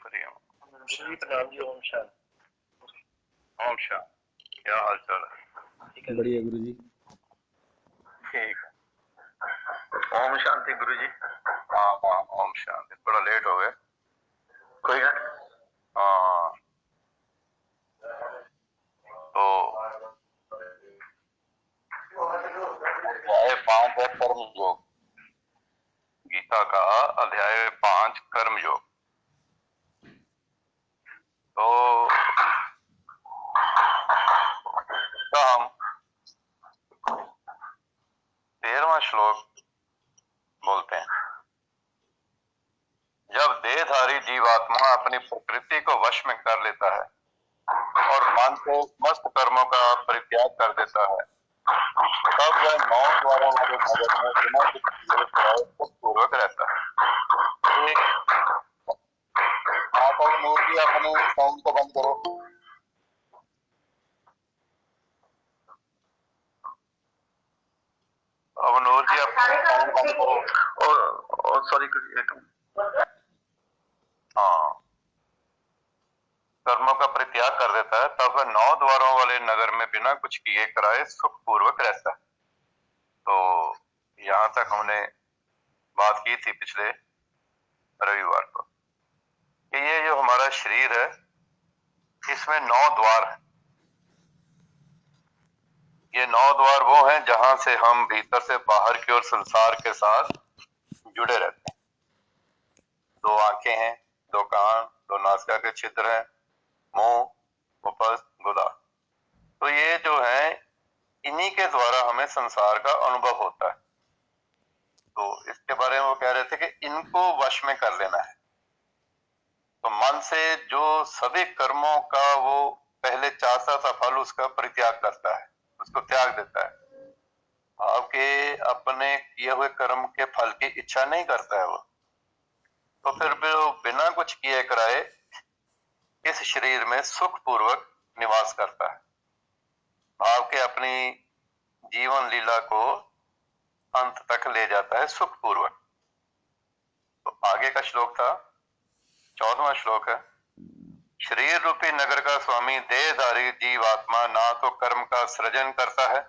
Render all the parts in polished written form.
हरिओम श्री प्रणाम जी। ओम शांति। ओम शांति। क्या हाल चाल है? बढ़िया गुरु जी। ठीक है। ओम शांति गुरु जी। हाँ हाँ ओम शांति। थोड़ा लेट हो गए, कोई ना। हाँ तो अध्याय 5 है कर्म योग। गीता का अध्याय 5 कर्म योग। तो हम 13वां श्लोक बोलते हैं। जब देहधारी जीवात्मा अपनी प्रकृति को वश में कर लेता है और मन को समस्त कर्मों का परित्याग कर देता है, तब वह 9 द्वारा वाले नगर में बिना कुछ किए कराए सुखपूर्वक रहता है। एक आप और नूर जी अपने साउंड को बंद करो। अब नूर जी अपने साउंड बंद करो। और सॉरी हाँ, कर्मों का परित्याग कर देता है तब वह 9 द्वारों वाले नगर में बिना कुछ किए कराए सुखपूर्वक रहता है। तो यहाँ तक हमने बात की थी पिछले रविवार को कि ये जो हमारा शरीर है इसमें 9 द्वार हैं। ये 9 द्वार वो हैं जहां से हम भीतर से बाहर की ओर संसार के साथ जुड़े रहते हैं। 2 आंखें हैं, 2 कान, 2 नासिका के छिद्र हैं, मुंह, उपस्थ, गुदा। तो ये जो है इन्हीं के द्वारा हमें संसार का अनुभव होता है। तो इसके बारे में वो कह रहे थे कि इनको वश में कर लेना है। तो मन से जो सभी कर्मों का वो पहले चाहता था फल उसका परित्याग करता है, उसको त्याग देता है। आपके अपने किए हुए कर्म के फल की इच्छा नहीं करता है वो, तो फिर भी वो बिना कुछ किए कराए इस शरीर में सुख पूर्वक निवास करता है। भाव के अपनी जीवन लीला को अंत तक ले जाता है सुख पूर्वक। तो आगे का श्लोक था 14वां श्लोक है। शरीर रूपी नगर का स्वामी देहधारी जीवात्मा ना तो कर्म का सृजन करता है,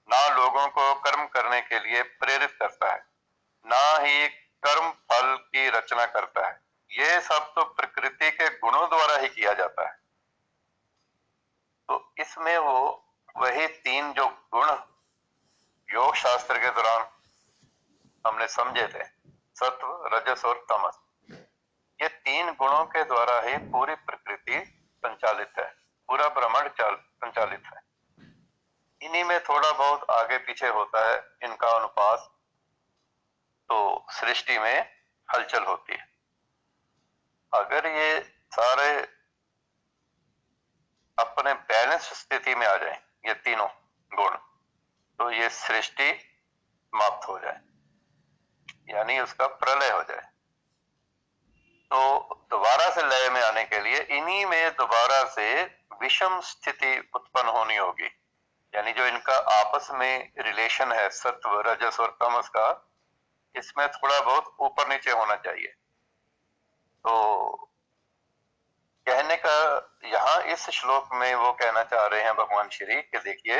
ना लोगों को कर्म करने के लिए प्रेरित करता है, ना ही कर्म फल की रचना करता है। ये सब तो प्रकृति के गुणों द्वारा ही किया जाता है। तो इसमें वो वही 3 जो गुण योग शास्त्र के दौरान हमने समझे थे, सत्व, रजस और तमस, ये 3 गुणों के द्वारा ही पूरी प्रकृति संचालित है, पूरा ब्रह्मांड संचालित है। इन्हीं में थोड़ा बहुत आगे पीछे होता है इनका अनुपात, तो सृष्टि में हलचल होती है। अगर ये सारे अपने बैलेंस स्थिति में आ जाए, ये तीनों गुण, तो ये सृष्टि समाप्त हो जाए, यानी उसका प्रलय हो जाए। तो दोबारा से लय में आने के लिए इन्हीं में दोबारा से विषम स्थिति उत्पन्न होनी होगी, यानी जो इनका आपस में रिलेशन है सत्व, रजस और तमस का, इसमें थोड़ा बहुत ऊपर नीचे होना चाहिए। तो कहने का यहाँ इस श्लोक में वो कहना चाह रहे हैं भगवान श्री कि देखिए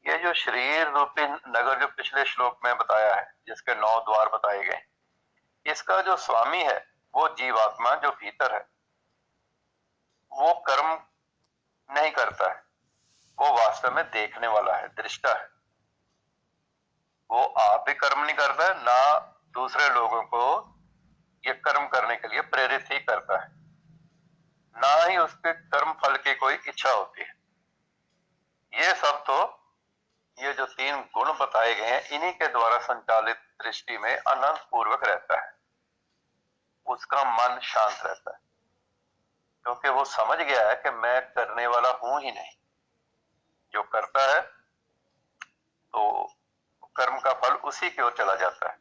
ये जो शरीर रूपी नगर जो पिछले श्लोक में बताया है, जिसके 9 द्वार बताए गए, इसका जो स्वामी है वो जीवात्मा जो भीतर है, वो कर्म नहीं करता है, वो वास्तव में देखने वाला है, दृष्टा है। वो आप भी कर्म नहीं करता है, ना दूसरे लोगों को ये कर्म करने के लिए प्रेरित ही करता है, ना ही उसके कर्म फल की कोई इच्छा होती है। ये सब तो ये जो 3 गुण बताए गए हैं इन्हीं के द्वारा संचालित दृष्टि में अनंत पूर्वक रहता है। उसका मन शांत रहता है, क्योंकि वो समझ गया है कि मैं करने वाला हूं ही नहीं, जो करता है तो कर्म का फल उसी की ओर चला जाता है।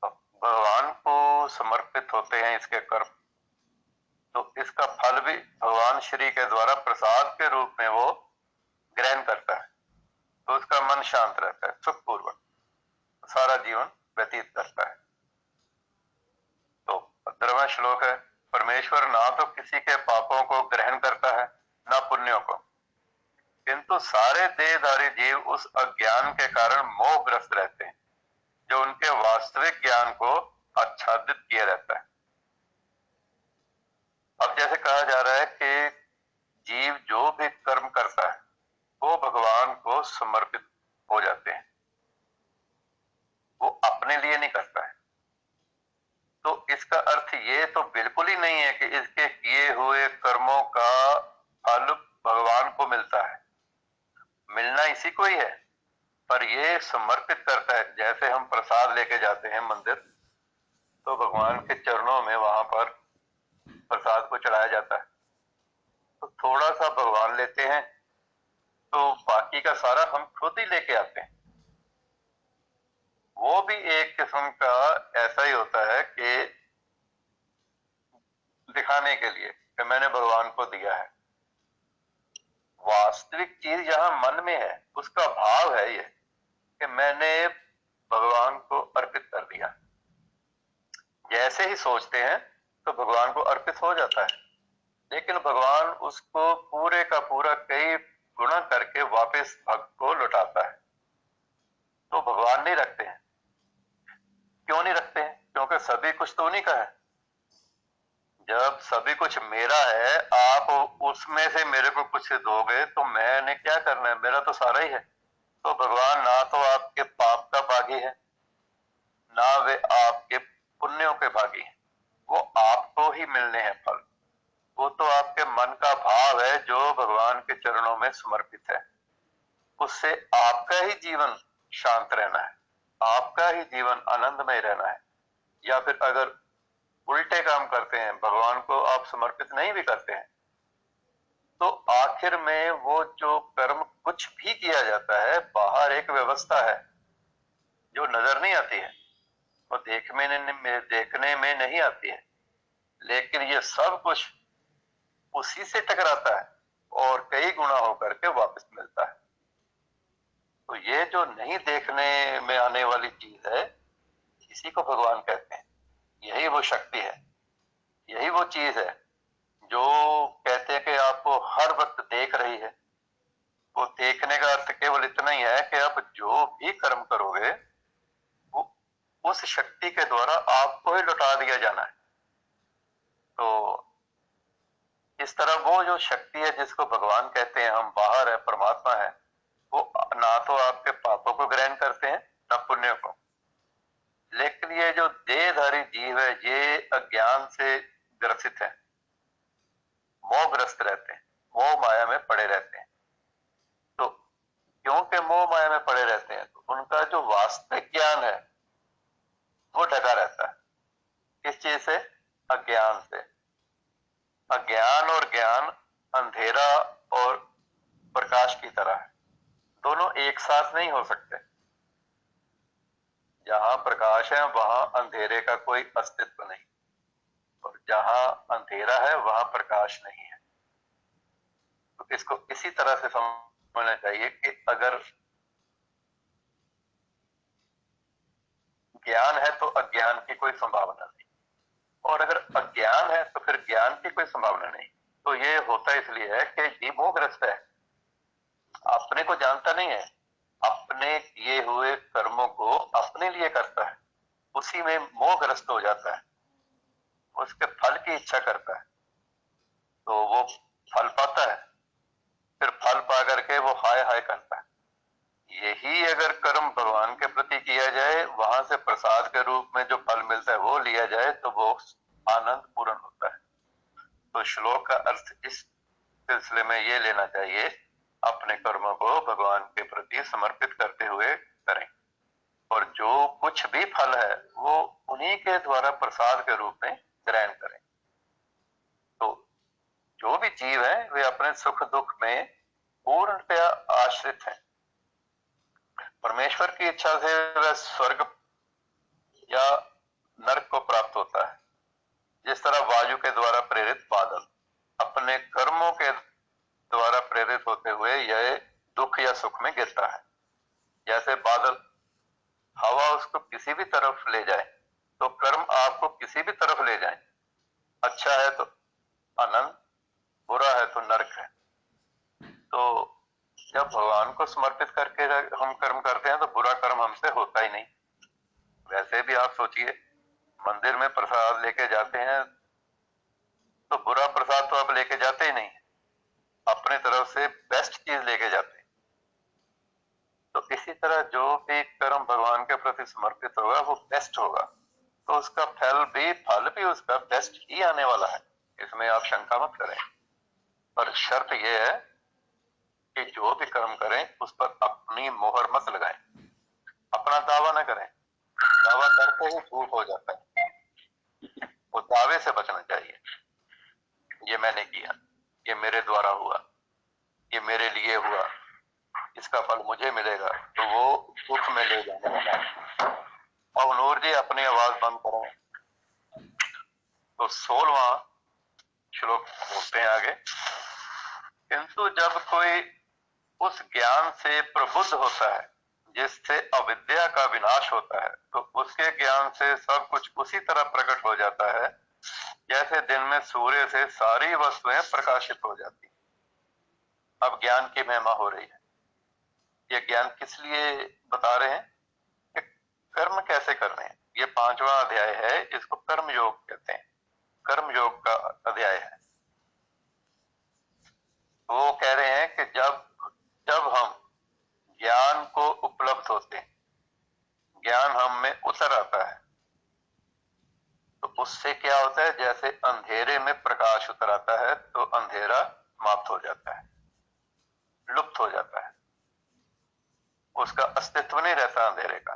तो भगवान को समर्पित होते हैं इसके कर्म, तो इसका फल भी भगवान श्री के द्वारा प्रसाद के रूप में वो ग्रहण करता है। तो उसका मन शांत रहता है, सुखपूर्वक सारा जीवन व्यतीत करता है। तो 15वां श्लोक है, परमेश्वर ना तो किसी के पापों को ग्रहण करता है ना पुण्यों को, किंतु सारे देहधारी जीव उस अज्ञान के कारण मोहग्रस्त रहते हैं जो उनके वास्तविक ज्ञान को आच्छादित किए रहता है। अब जैसे कहा जा रहा है कि जीव जो भी कर्म करता है वो भगवान को समर्पित हो जाते हैं, वो अपने लिए नहीं करता है। तो इसका अर्थ ये तो बिल्कुल ही नहीं है कि इसके किए हुए कर्मों का फल भगवान को मिलता है, मिलना इसी को ही है, पर ये समर्पित करता है। जैसे हम प्रसाद लेके जाते हैं मंदिर, तो भगवान के चरणों में वहां पर प्रसाद को चढ़ाया जाता है, तो थोड़ा सा भगवान लेते हैं, तो बाकी का सारा हम खुद ही लेके आते हैं। वो भी एक किस्म का ऐसा ही होता है कि दिखाने के लिए कि मैंने भगवान को दिया है। वास्तविक चीज जहां मन में है, उसका भाव है ये कि मैंने भगवान को अर्पित कर दिया। जैसे ही सोचते हैं तो भगवान को अर्पित हो जाता है, लेकिन भगवान उसको पूरे का पूरा कई गुणा करके वापस भक्त को लौटाता है। तो भगवान नहीं रखते हैं। क्यों नहीं रखते हैं? क्योंकि सभी कुछ तो उन्हीं का है। जब सभी कुछ मेरा है, आप उसमें से मेरे को कुछ दोगे तो मैंने क्या करना है? मेरा तो सारा ही है। तो भगवान ना तो आपके पाप का भागी है, ना वे आपके पुण्यों के भागी हैं। वो आपको ही मिलने हैं फल। वो तो आपके मन का भाव है जो भगवान के चरणों में समर्पित है। उससे आपका ही जीवन शांत रहना है, आपका ही जीवन आनंदमय रहना है। या फिर अगर उल्टे काम करते हैं, भगवान को आप समर्पित नहीं भी करते हैं, तो आखिर में वो जो कर्म कुछ भी किया जाता है, बाहर एक व्यवस्था है जो नजर नहीं आती है, वो देखने में नहीं आती है, लेकिन ये सब कुछ उसी से टकराता है और कई गुना होकर के वापस मिलता है। तो ये जो नहीं देखने में आने वाली चीज है, इसी को भगवान कहते हैं। यही वो शक्ति है, यही वो चीज है जो कहते हैं कि आपको हर वक्त देख रही है। वो देखने का अर्थ केवल इतना ही है कि आप जो भी कर्म करोगे वो उस शक्ति के द्वारा आपको ही लौटा दिया जाना है। तो इस तरह वो जो शक्ति है जिसको भगवान कहते हैं, हम बाहर है, परमात्मा है, वो ना तो आपके पापों को ग्रहण करते हैं ना पुण्य को। लेकिन ये जो देहधारी जीव है, ये अज्ञान से ग्रसित है, मोहग्रस्त रहते हैं, मोह माया में पड़े रहते हैं। तो क्योंकि मोह माया में पड़े रहते हैं, तो उनका जो वास्तविक ज्ञान है वो ढका रहता है। किस चीज से? अज्ञान से। अज्ञान और ज्ञान अंधेरा और प्रकाश की तरह है, दोनों एक साथ नहीं हो सकते। जहां प्रकाश है वहां अंधेरे का कोई अस्तित्व नहीं, और जहां अंधेरा है वहां प्रकाश नहीं है। तो इसको इसी तरह से समझना चाहिए कि अगर ज्ञान है तो अज्ञान की कोई संभावना नहीं, और अगर अज्ञान है तो फिर ज्ञान की कोई संभावना नहीं। तो ये होता इसलिए है कि जीव मोहग्रस्त है, अपने को जानता नहीं है, अपने किए हुए कर्मों को अपने लिए करता है, उसी में मोहग्रस्त हो जाता है, उसके फल की इच्छा करता है, तो वो फल पाता है, फिर फल पा करके वो हाय हाय करता है। यही अगर कर्म भगवान के प्रति किया जाए, वहां से प्रसाद के रूप में जो फल मिलता है वो लिया जाए, तो वो आनंद पूर्ण होता है। तो श्लोक का अर्थ इस सिलसिले में ये लेना चाहिए, अपने कर्मों को भगवान के प्रति समर्पित करते हुए करें, और जो कुछ भी फल है वो उन्हीं के द्वारा प्रसाद के रूप में ग्रहण करें। तो जो भी जीव है वे अपने सुख दुख में पूर्णतया आश्रित हैं। परमेश्वर की इच्छा से वह स्वर्ग या नरक को प्राप्त होता है। जिस तरह वायु के द्वारा प्रेरित बादल अपने कर्मों के द्वारा प्रेरित होते हुए यह दुख या सुख में गिरता है। जैसे बादल, हवा उसको किसी भी तरफ ले जाए, तो कर्म आपको किसी भी तरफ ले जाए, अच्छा है तो आनंद, बुरा है तो नरक है। तो जब भगवान को समर्पित करके हम कर्म करते हैं तो बुरा कर्म हमसे होता ही नहीं। वैसे भी आप सोचिए, मंदिर में प्रसाद लेके जाते हैं तो बुरा प्रसाद तो आप लेके जाते ही नहीं, अपने तरफ से बेस्ट चीज लेके जाते हैं। तो इसी तरह जो भी कर्म भगवान के प्रति समर्पित होगा वो बेस्ट होगा, तो उसका फल भी उसका बेस्ट ही आने वाला है, इसमें आप शंका मत करें। पर शर्त यह है कि जो भी कर्म करें उस पर अपनी मोहर मत लगाएं, अपना दावा न करें। दावा करके ही चूक हो जाता है, वो दावे से बचना चाहिए। ये मैंने किया, ये मेरे द्वारा हुआ, ये मेरे लिए हुआ, इसका फल मुझे मिलेगा, तो वो दुख में ले जाने वाला है। और नूर जी अपनी आवाज बंद करें। तो 16वां श्लोक बोलते हैं आगे, किंतु जब कोई उस ज्ञान से प्रबुद्ध होता है जिससे अविद्या का विनाश होता है, तो उसके ज्ञान से सब कुछ उसी तरह प्रकट हो जाता है जैसे दिन में सूर्य से सारी वस्तुएं प्रकाशित हो जाती। अब ज्ञान की महिमा हो रही है। ये ज्ञान किस लिए बता रहे हैं कि कर्म कैसे करने हैं। ये 5वां अध्याय है, इसको कर्म योग कहते हैं, कर्म योग का अध्याय है। वो कह रहे हैं कि जब जब हम ज्ञान को उपलब्ध होते हैं, ज्ञान हम में उतर आता है, तो उससे क्या होता है, जैसे अंधेरे में प्रकाश उतर आता है तो अंधेरा समाप्त हो जाता है, लुप्त हो जाता है, उसका अस्तित्व नहीं रहता अंधेरे का।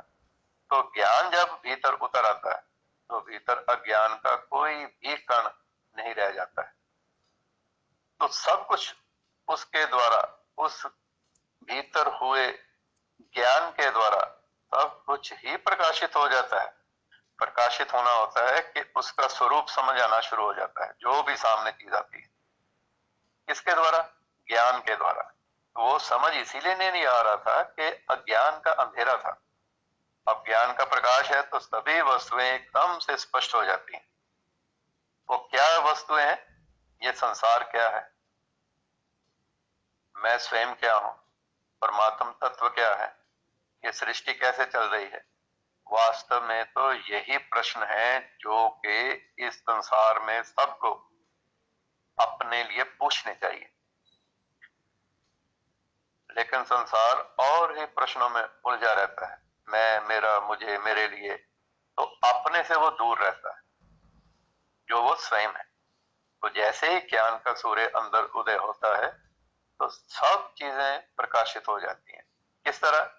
तो ज्ञान जब भीतर उतर आता है तो भीतर अज्ञान का कोई भी कण नहीं रह जाता है, तो सब कुछ उसके द्वारा, उस भीतर हुए ज्ञान के द्वारा सब कुछ ही प्रकाशित हो जाता है। प्रकाशित होना होता है कि उसका स्वरूप समझ आना शुरू हो जाता है, जो भी सामने चीज आती है। किसके द्वारा? ज्ञान के द्वारा। वो समझ इसीलिए नहीं आ रहा था कि अज्ञान का अंधेरा था। अब ज्ञान का प्रकाश है तो सभी वस्तुएं एकदम से स्पष्ट हो जाती हैं। वो क्या वस्तुएं हैं? ये संसार क्या है, मैं स्वयं क्या हूं, परमात्म तत्व क्या है, ये सृष्टि कैसे चल रही है। वास्तव में तो यही प्रश्न है जो कि इस संसार में सबको अपने लिए पूछने चाहिए, लेकिन संसार और ही प्रश्नों में उलझा रहता है, मैं, मेरा, मुझे, मेरे लिए। तो अपने से वो दूर रहता है जो वो स्वयं है। तो जैसे ही ज्ञान का सूर्य अंदर उदय होता है तो सब चीजें प्रकाशित हो जाती हैं। किस तरह?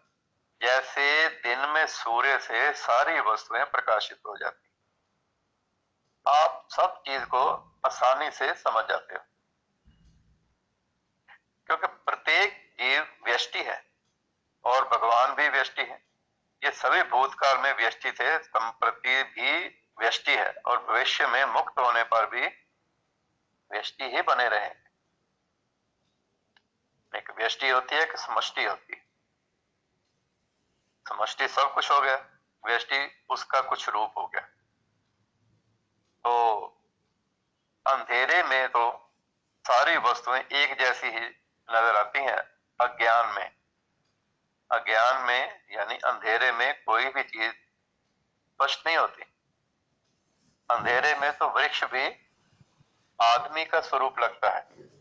जैसे दिन में सूर्य से सारी वस्तुएं प्रकाशित हो जाती हैं, आप सब चीज को आसानी से समझ जाते हो, क्योंकि प्रत्येक जीव व्यष्टि है और भगवान भी व्यष्टि है। ये सभी भूतकाल में व्यष्टि थे, संप्रति भी व्यष्टि है और भविष्य में मुक्त होने पर भी व्यष्टि ही बने रहे। एक व्यष्टि होती है कि समष्टि होती है। समष्टि सब कुछ हो गया, व्यष्टि उसका कुछ रूप हो गया। तो अंधेरे में तो सारी वस्तुएं एक जैसी ही नजर आती हैं। अज्ञान में, अज्ञान में यानी अंधेरे में कोई भी चीज स्पष्ट नहीं होती। अंधेरे में तो वृक्ष भी आदमी का स्वरूप लगता है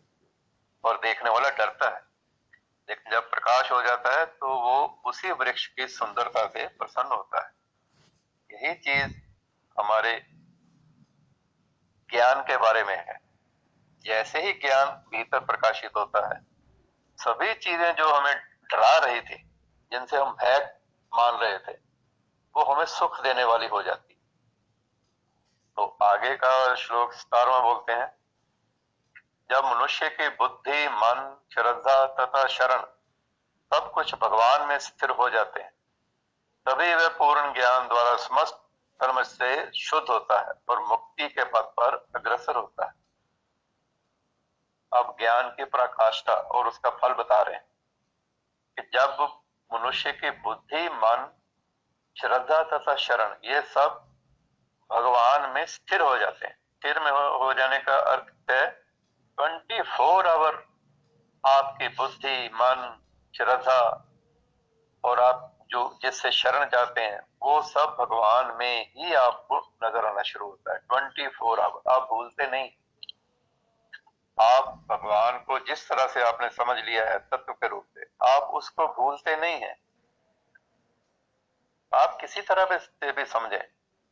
और देखने वाला डरता है, लेकिन जब प्रकाश हो जाता है तो वो उसी वृक्ष की सुंदरता से प्रसन्न होता है। यही चीज हमारे ज्ञान के बारे में है। जैसे ही ज्ञान भीतर प्रकाशित होता है, सभी चीजें जो हमें डरा रही थी, जिनसे हम भय मान रहे थे, वो हमें सुख देने वाली हो जाती। तो आगे का श्लोक 17वां बोलते हैं, जब मनुष्य की बुद्धि, मन, श्रद्धा तथा शरण सब कुछ भगवान में स्थिर हो जाते हैं, तभी वह पूर्ण ज्ञान द्वारा समस्त कर्म से शुद्ध होता है और मुक्ति के पथ पर अग्रसर होता है। अब ज्ञान की पराकाष्ठा और उसका फल बता रहे हैं कि जब मनुष्य की बुद्धि, मन, श्रद्धा तथा शरण ये सब भगवान में स्थिर हो जाते हैं, स्थिर में हो जाने का अर्थ है 24 आवर आपकी बुद्धि, मन, श्रद्धा और आप जो जिससे शरण जाते हैं वो सब भगवान में ही आपको नजर आना शुरू होता है। 24 आवर आप भूलते नहीं। आप भगवान को जिस तरह से आपने समझ लिया है तत्व के रूप से, आप उसको भूलते नहीं है। आप किसी तरह से भी समझे,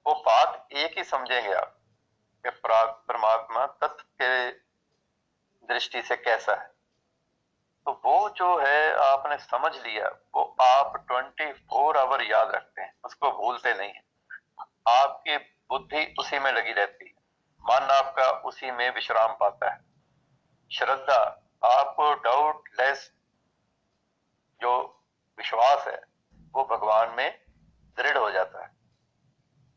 वो बात एक ही समझेंगे आप कि परमात्मा तत्व के दृष्टि से कैसा है। तो वो जो है आपने समझ लिया, वो आप 24 आवर याद रखते हैं, उसको भूलते नहीं है। आपकी बुद्धि उसी में लगी रहती है, मन आपका उसी में विश्राम पाता है। श्रद्धा, आपको डाउटलेस जो विश्वास है वो भगवान में दृढ़ हो जाता है।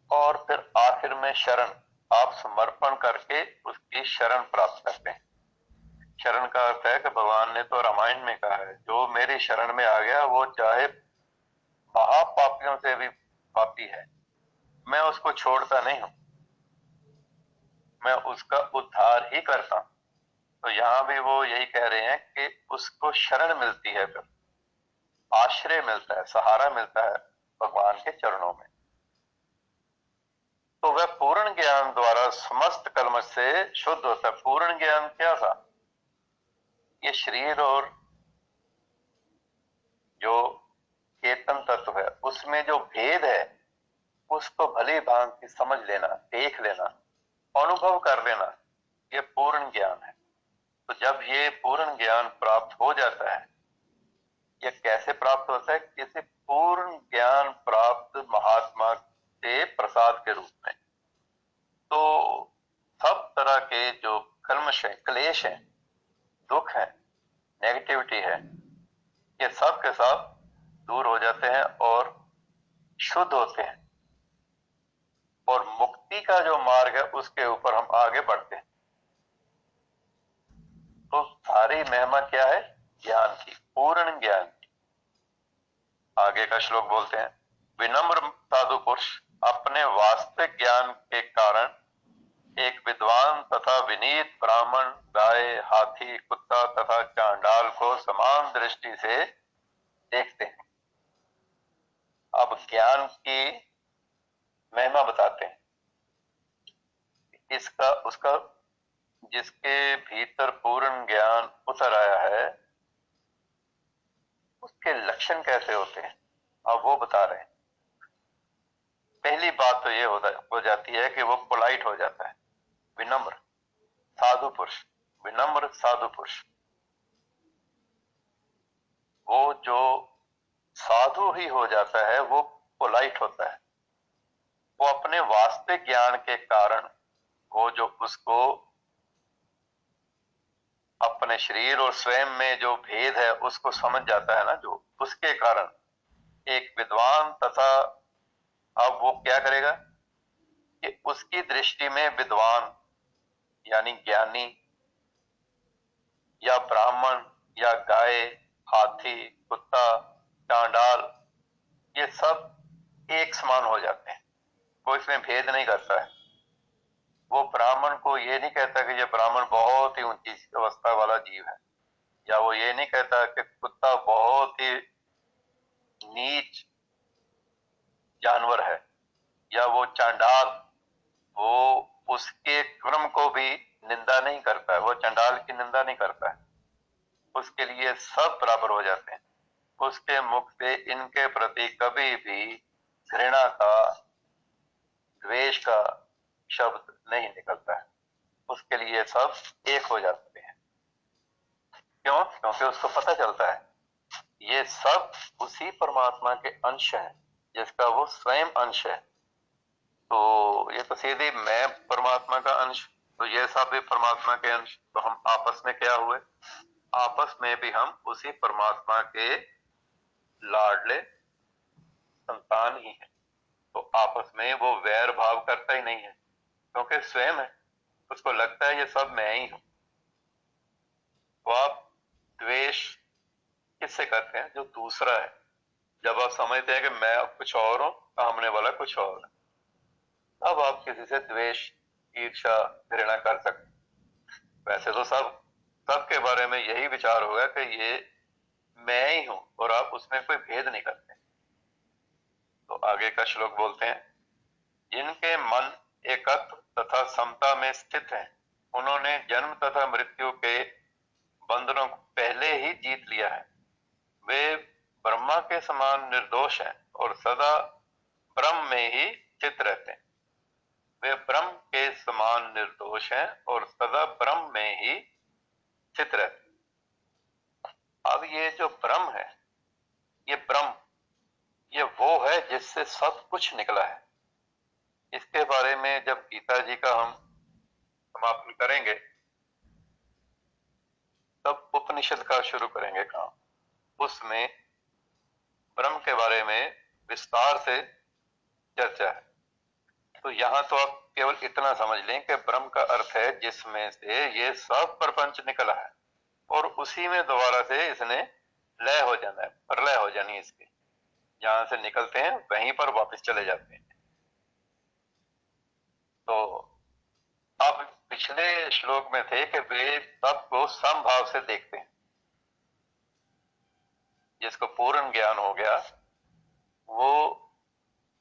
और फिर आखिर में शरण, आप समर्पण करके उसकी शरण प्राप्त करते हैं। शरण का अर्थ है कि भगवान ने तो रामायण में कहा है, जो मेरी शरण में आ गया वो चाहे महापापियों से भी पापी है, मैं उसको छोड़ता नहीं हूं, मैं उसका उद्धार ही करता हूं। तो यहां भी वो यही कह रहे हैं कि उसको शरण मिलती है, फिर आश्रय मिलता है, सहारा मिलता है भगवान के चरणों में। तो वह पूर्ण ज्ञान द्वारा समस्त कलमश से शुद्ध होता है। पूर्ण ज्ञान क्या था? ये शरीर और जो चेतन तत्व है उसमें जो भेद है उसको भली भांति समझ लेना, देख लेना, अनुभव कर लेना, ये पूर्ण ज्ञान है। तो जब ये पूर्ण ज्ञान प्राप्त हो जाता है, ये कैसे प्राप्त होता है? किसी पूर्ण ज्ञान प्राप्त महात्मा से प्रसाद के रूप में। तो सब तरह के जो कल्मश है, क्लेश है, दुख है, नेगेटिविटी है, ये सब के सब दूर हो जाते हैं और शुद्ध होते हैं, और मुक्ति का जो मार्ग है उसके ऊपर हम आगे बढ़ते हैं। तो सारी महिमा क्या है? ज्ञान की, पूर्ण ज्ञान की। आगे का श्लोक बोलते हैं, विनम्र साधु पुरुष अपने वास्तविक ज्ञान के कारण एक विद्वान तथा विनीत ब्राह्मण, गाय, हाथी, कुत्ता तथा चांडाल को समान दृष्टि से देखते हैं। अब ज्ञान की महिमा बताते हैं, इसका उसका जिसके भीतर पूर्ण ज्ञान उतर आया है उसके लक्षण कैसे होते हैं, अब वो बता रहे हैं। पहली बात तो ये हो जाती है कि वो पोलाइट हो जाता है, विनम्र साधु पुरुष। विनम्र साधु पुरुष, वो जो साधु ही हो जाता है वो पोलाइट होता है। वो अपने वास्तविक ज्ञान के कारण, वो जो उसको अपने शरीर और स्वयं में जो भेद है उसको समझ जाता है ना, जो उसके कारण एक विद्वान तथा, अब वो क्या करेगा कि उसकी दृष्टि में विद्वान यानी ज्ञानी या ब्राह्मण या गाय, हाथी, कुत्ता, चांडाल, ये सब एक समान हो जाते हैं, कोई इसमें भेद नहीं करता है। वो ब्राह्मण को ये नहीं कहता कि ये ब्राह्मण बहुत ही ऊंची अवस्था वाला जीव है, या वो ये नहीं कहता कि कुत्ता बहुत ही नीच जानवर है, या वो चांडाल, वो उसके क्रम को भी निंदा नहीं करता है, वो चांडाल की निंदा नहीं करता है, उसके लिए सब बराबर हो जाते हैं। उसके मुख से इनके प्रति कभी भी घृणा का, द्वेष का शब्द नहीं निकलता है, उसके लिए सब एक हो जाते हैं। क्यों? क्योंकि उसको पता चलता है ये सब उसी परमात्मा के अंश हैं जिसका वो स्वयं अंश है। तो ये तो सीधे मैं परमात्मा का अंश, तो ये सब भी परमात्मा के अंश, तो हम आपस में क्या हुए? आपस में भी हम उसी परमात्मा के लाडले संतान ही है। तो आपस में वो वैर भाव करता ही नहीं है, क्योंकि स्वयं है, उसको लगता है ये सब मैं ही हूं। तो आप द्वेष किससे करते हैं? जो दूसरा है। जब आप समझते हैं कि मैं कुछ और हूं, सामने वाला कुछ और है, अब आप किसी से द्वेष ईर्ष्या घृणा कर सकते। वैसे तो सबके बारे में यही विचार होगा कि ये मैं ही हूं और आप उसमें कोई भेद नहीं करते। तो आगे का श्लोक बोलते हैं, जिनके मन एकत्व तथा समता में स्थित हैं, उन्होंने जन्म तथा मृत्यु के बंधनों को पहले ही जीत लिया है। वे ब्रह्मा के समान निर्दोष हैं और सदा ब्रह्म में ही स्थित रहते हैं। वे ब्रह्म के समान निर्दोष हैं और सदा ब्रह्म में ही स्थित रहते हैं। अब ये जो ब्रह्म है, ये ब्रह्म, ये वो है जिससे सब कुछ निकला है। इसके बारे में जब गीता जी का हम समापन करेंगे तब उपनिषद का शुरू करेंगे काम। उसमें ब्रह्म के बारे में विस्तार से चर्चा है। तो यहां तो आप केवल इतना समझ लें कि ब्रह्म का अर्थ है जिसमें से ये सब प्रपंच निकला है और उसी में दोबारा से इसने लय हो जाना है, प्रलय हो जानी है इसकी। जहां से निकलते हैं वहीं पर वापस चले जाते हैं। तो अब पिछले श्लोक में थे कि वे सबको समभाव से देखते हैं। जिसको पूर्ण ज्ञान हो गया वो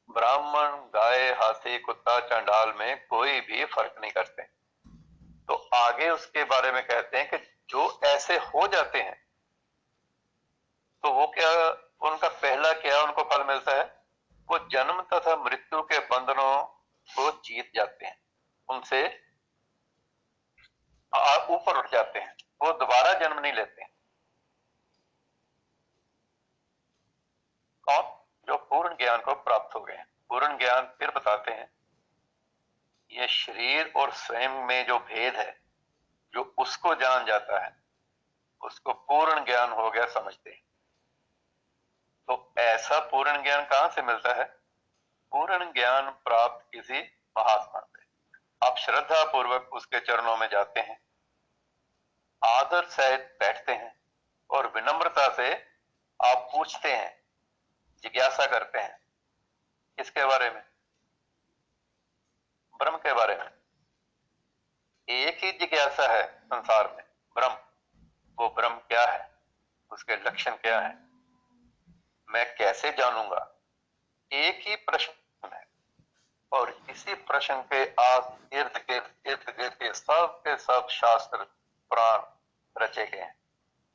ब्राह्मण, गाय, हाथी, कुत्ता, चंडाल में कोई भी फर्क नहीं करते। तो आगे उसके बारे में कहते हैं कि जो ऐसे हो जाते हैं तो वो क्या, उनका पहला क्या उनको फल मिलता है, वो जन्म तथा मृत्यु के बंधनों को जीत जाते हैं, उनसे ऊपर उठ जाते हैं, वो दोबारा जन्म नहीं लेते हैं। कौन? जो पूर्ण ज्ञान को प्राप्त हो गए हैं। पूर्ण ज्ञान फिर बताते हैं, ये शरीर और स्वयं में जो भेद है, जो उसको जान जाता है उसको पूर्ण ज्ञान हो गया समझते हैं। तो ऐसा पूर्ण ज्ञान कहां से मिलता है? पूर्ण ज्ञान प्राप्त किसी महात्मा से। आप श्रद्धा पूर्वक उसके चरणों में जाते हैं, आदर सहित बैठते हैं और विनम्रता से आप पूछते हैं, जिज्ञासा करते हैं। किसके बारे में? ब्रह्म के बारे में। एक ही जिज्ञासा है संसार में, ब्रह्म। वो ब्रह्म क्या है, उसके लक्षण क्या है, मैं कैसे जानूंगा? एक ही प्रश्न है और इसी प्रश्न के इर्द गिर्द के सब शास्त्र पुराण रचे गए हैं।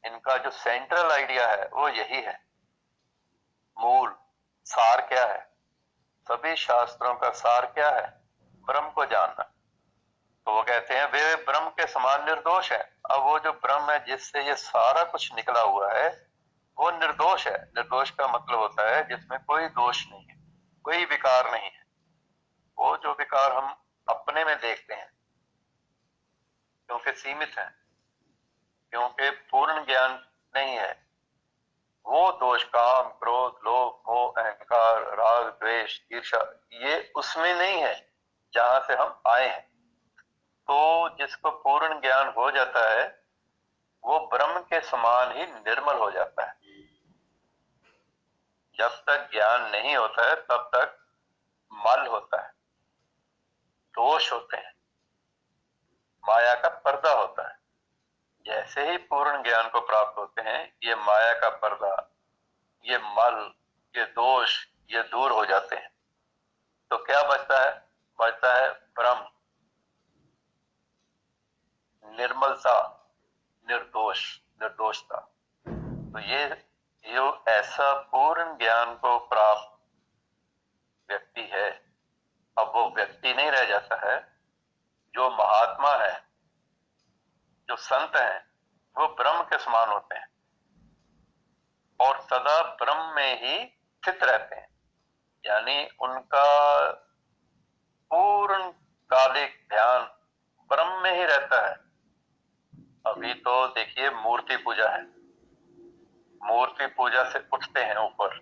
इनका जो सेंट्रल आइडिया है वो यही है। मूल सार क्या है? सभी शास्त्रों का सार क्या है? ब्रह्म को जानना। तो वो कहते हैं वे ब्रह्म के समान निर्दोष है। अब वो जो ब्रह्म है जिससे ये सारा कुछ निकला हुआ है वो निर्दोष है। निर्दोष का मतलब होता है जिसमें कोई दोष नहीं है, कोई विकार नहीं है। वो जो विकार हम अपने में देखते हैं क्योंकि सीमित है, क्योंकि पूर्ण ज्ञान नहीं है, वो दोष काम, क्रोध, लोभ, मोह, अहंकार, राग, द्वेष, ईर्ष्या ये उसमें नहीं है जहां से हम आए हैं। तो जिसको पूर्ण ज्ञान हो जाता है वो ब्रह्म के समान ही निर्मल हो जाता है। जब तक ज्ञान नहीं होता है तब तक मल होता है, दोष होते हैं, माया का पर्दा होता है। जैसे ही पूर्ण ज्ञान को प्राप्त होते हैं ये माया का पर्दा, ये मल, ये दोष, ये दूर हो जाते हैं। तो क्या बचता है? बचता है ब्रह्म, निर्मलता, निर्दोषता। तो ये ऐसा पूर्ण ज्ञान को प्राप्त व्यक्ति है, अब वो व्यक्ति नहीं रह जाता है। जो महात्मा है, जो संत हैं, वो ब्रह्म के समान होते हैं और सदा ब्रह्म में ही स्थित रहते हैं। यानी उनका पूर्ण कालिक ध्यान ब्रह्म में ही रहता है। अभी तो देखिए मूर्ति पूजा है, मूर्ति पूजा से उठते हैं ऊपर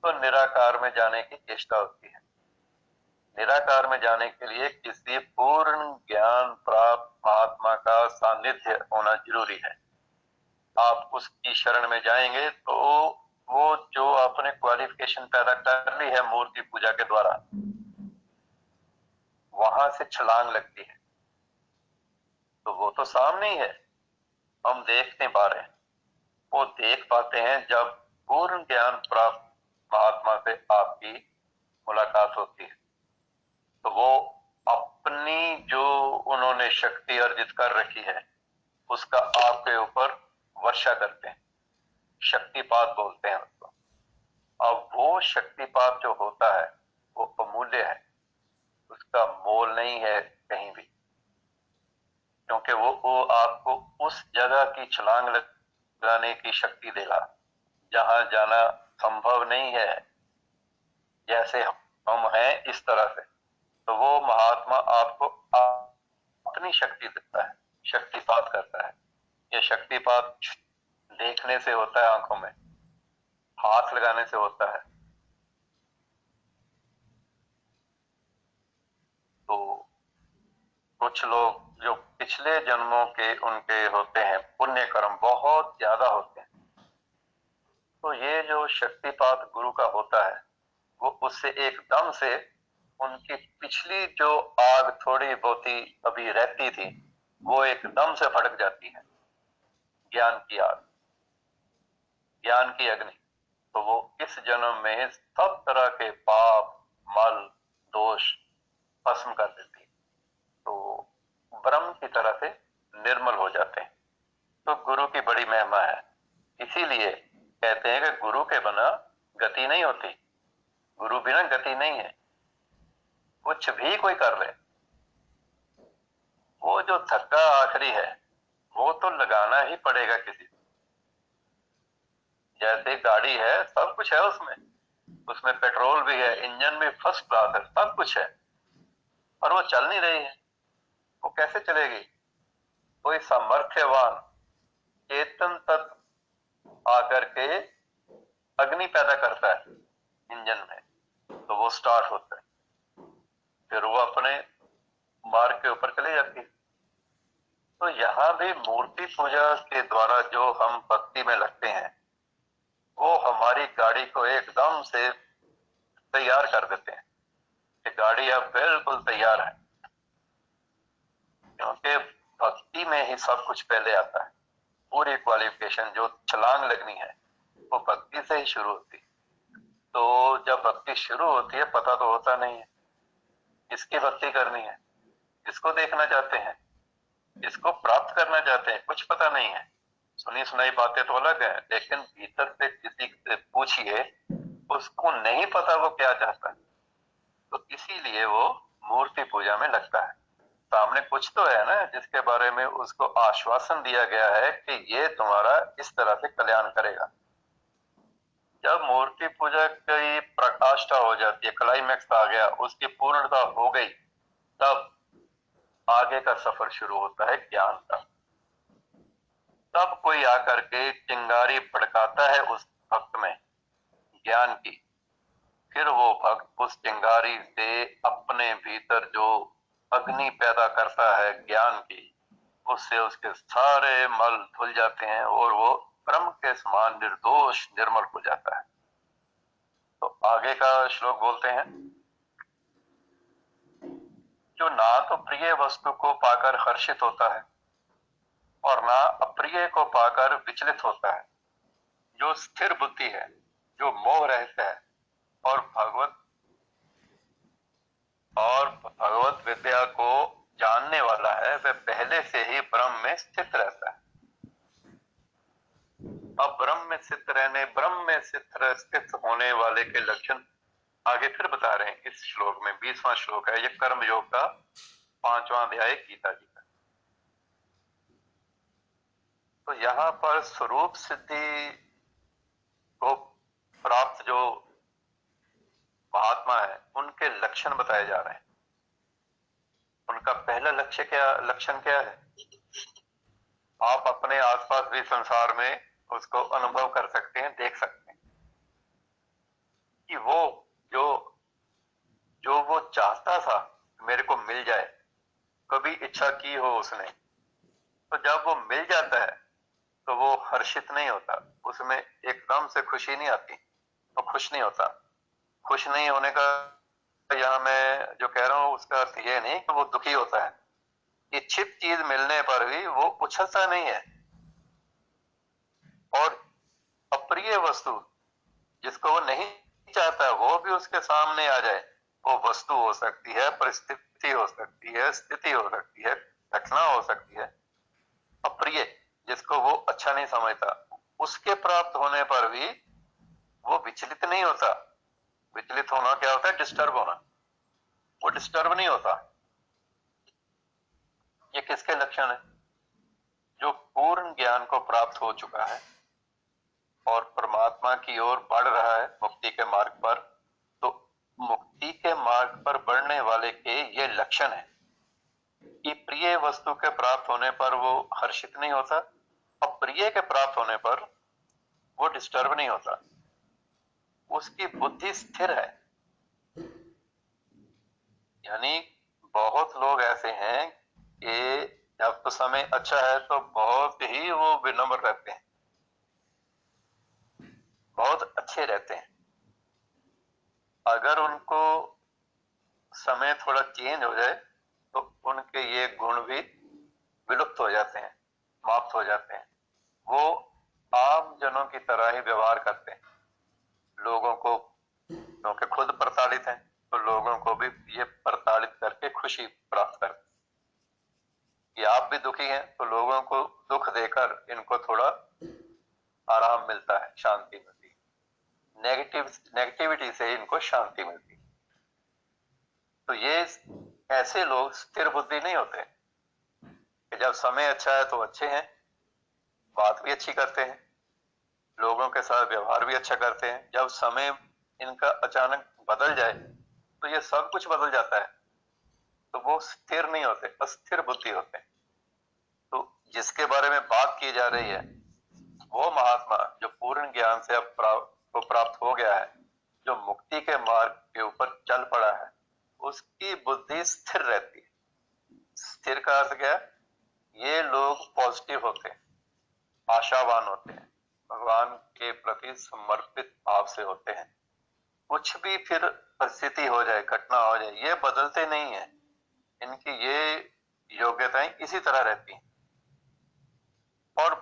तो निराकार में जाने की चेष्टा होती है। निराकार में जाने के लिए किसी पूर्ण ज्ञान प्राप्त महात्मा का सानिध्य होना जरूरी है। आप उसकी शरण में जाएंगे तो वो जो आपने क्वालिफिकेशन पैदा कर ली है मूर्ति पूजा के द्वारा, वहां से छलांग लगती है। तो वो तो सामने ही है, हम देख नहीं पा रहे हैं। वो देख पाते हैं जब पूर्ण ज्ञान प्राप्त महात्मा से आपकी मुलाकात होती है। तो वो अपनी जो उन्होंने शक्ति अर्जित कर रखी है उसका आपके ऊपर वर्षा करते हैं, शक्तिपात बोलते हैं उसको। अब वो शक्तिपात जो होता है वो अमूल्य है, उसका मोल नहीं है कहीं भी, क्योंकि वो आपको उस जगह की छलांग लगाने की शक्ति देगा जहां जाना संभव नहीं है। जैसे हम हैं इस तरह से, तो वो महात्मा आपको अपनी शक्ति देता है, शक्तिपात करता है। ये शक्तिपात देखने से होता है, आंखों में हाथ लगाने से होता है। तो कुछ लोग जो पिछले जन्मों के उनके होते हैं, पुण्य कर्म बहुत ज्यादा होते हैं, तो ये जो शक्तिपात गुरु का होता है वो उससे एकदम से उनकी पिछली जो आग थोड़ी बहुत ही अभी रहती थी वो एकदम से भड़क जाती है। ज्ञान की आग, ज्ञान की अग्नि। तो वो इस जन्म में सब तरह के पाप, मल, दोष भस्म कर देती है, तो ब्रह्म की तरह से निर्मल हो जाते हैं। तो गुरु की बड़ी महिमा है। इसीलिए कहते हैं कि गुरु के बिना गति नहीं होती, गुरु बिना गति नहीं है। कुछ भी कोई कर ले, वो जो धक्का आखिरी है वो तो लगाना ही पड़ेगा किसी। जैसे गाड़ी है, सब कुछ है उसमें, उसमें पेट्रोल भी है, इंजन भी फर्स्ट क्लास है, सब कुछ है, और वो चल नहीं रही है। वो कैसे चलेगी? कोई सामर्थ्यवान चेतन तत्व आकर के अग्नि पैदा करता है इंजन में, तो वो स्टार्ट होता है, फिर वो अपने मार्ग के ऊपर चली जाती है। तो यहाँ भी मूर्ति पूजा के द्वारा जो हम भक्ति में लगते हैं वो हमारी गाड़ी को एकदम से तैयार कर देते हैं कि गाड़ी अब बिल्कुल तैयार है, क्योंकि भक्ति में ही सब कुछ पहले आता है। पूरी क्वालिफिकेशन जो छलांग लगनी है वो भक्ति से ही शुरू होती है। तो जब भक्ति शुरू होती है पता तो होता नहीं है किसकी भक्ति करनी है, किसको देखना चाहते हैं, किसको प्राप्त करना चाहते हैं, कुछ पता नहीं है। सुनी सुनाई बातें तो अलग है, लेकिन भीतर से किसी से पूछिए उसको नहीं पता वो क्या चाहता है। तो इसीलिए वो मूर्ति पूजा में लगता है। सामने कुछ तो है ना जिसके बारे में उसको आश्वासन दिया गया है कि ये तुम्हारा इस तरह से कल्याण करेगा। जब मूर्ति पूजा की प्रकाष्ठा हो जाती है, क्लाइमैक्स आ गया, उसकी पूर्णता हो गई, तब आगे का सफर शुरू होता है ज्ञान का। तब कोई आकर के चिंगारी भड़काता है उस भक्त में ज्ञान की, फिर वो भक्त उस चिंगारी से अपने भीतर जो अग्नि पैदा करता है ज्ञान की, उससे उसके सारे मल धुल जाते हैं और वो ब्रह्म के समान निर्दोष निर्मल हो जाता है। तो आगे का श्लोक बोलते हैं, जो ना तो प्रिय वस्तु को पाकर हर्षित होता है और ना अप्रिय को पाकर विचलित होता है, जो स्थिर बुद्धि है, जो मोह रहित है और भगवत विद्या को जानने वाला है, वह पहले से ही ब्रह्म में स्थित रहता है। अब ब्रह्म में स्थित रहने, ब्रह्म में स्थित होने वाले के लक्षण आगे फिर बता रहे हैं इस श्लोक में। 20वां श्लोक है, ये कर्म योग का 5वां अध्याय गीता जी का। तो यहाँ पर स्वरूप सिद्धि को प्राप्त जो महात्मा है उनके लक्षण बताए जा रहे हैं। उनका पहला लक्षण क्या है? आप अपने आसपास भी संसार में उसको अनुभव कर सकते हैं, देख सकते हैं कि वो जो जो वो चाहता था मेरे को मिल जाए, कभी इच्छा की हो उसने, तो जब वो मिल जाता है तो वो हर्षित नहीं होता, उसमें एकदम से खुशी नहीं आती, तो खुश नहीं होता। खुश नहीं होने का यहाँ मैं जो कह रहा हूँ उसका अर्थ ये नहीं कि वो दुखी होता है। इच्छित चीज मिलने पर भी वो उछलता नहीं है। और अप्रिय वस्तु जिसको वो नहीं चाहता वो भी उसके सामने आ जाए, वो वस्तु हो सकती है, परिस्थिति हो सकती है, स्थिति हो सकती है, घटना हो सकती है। अप्रिय जिसको वो अच्छा नहीं समझता, उसके प्राप्त होने पर भी वो विचलित नहीं होता। विचलित होना क्या होता है? डिस्टर्ब होना। वो डिस्टर्ब नहीं होता। ये किसके लक्षण है? जो पूर्ण ज्ञान को प्राप्त हो चुका है और परमात्मा की ओर बढ़ रहा है मुक्ति के मार्ग पर। तो मुक्ति के मार्ग पर बढ़ने वाले के ये लक्षण है कि प्रिय वस्तु के प्राप्त होने पर वो हर्षित नहीं होता, अप्रिय के प्राप्त होने पर वो डिस्टर्ब नहीं होता, उसकी बुद्धि स्थिर है। यानी बहुत लोग ऐसे हैं कि जब तो समय अच्छा है तो बहुत ही वो विनम्र रहते हैं, बहुत अच्छे रहते हैं। अगर उनको समय थोड़ा चेंज हो जाए तो उनके ये गुण भी विलुप्त हो जाते हैं, समाप्त हो जाते हैं। वो आम जनों की तरह ही व्यवहार करते हैं। लोगों को, क्योंकि खुद प्रताड़ित हैं, तो लोगों को भी ये प्रताड़ित करके खुशी प्राप्त करते हैं कि आप भी दुखी हैं, तो लोगों को दुख देकर इनको थोड़ा आराम मिलता है, शांति मिलती है। नेगेटिविटी से इनको शांति मिलती है। तो ये ऐसे लोग स्थिर बुद्धि नहीं होते कि जब समय अच्छा है तो अच्छे हैं, बात भी अच्छी करते हैं, लोगों के साथ व्यवहार भी अच्छा करते हैं। जब समय इनका अचानक बदल जाए तो ये सब कुछ बदल जाता है, तो वो स्थिर नहीं होते, अस्थिर बुद्धि होते हैं। तो जिसके बारे में बात की जा रही है वो महात्मा जो पूर्ण ज्ञान से अब प्राप्त हो गया है, जो मुक्ति के मार्ग के ऊपर चल पड़ा है, उसकी बुद्धि स्थिर रहती है। स्थिर का अर्थ क्या है? ये लोग पॉजिटिव होते हैं, आशावान होते हैं, भगवान के प्रति समर्पित भाव से होते हैं। कुछ भी फिर परिस्थिति हो जाए, घटना हो जाए, ये बदलते नहीं है। इनकी ये योग्यताएं इसी तरह रहती हैं। और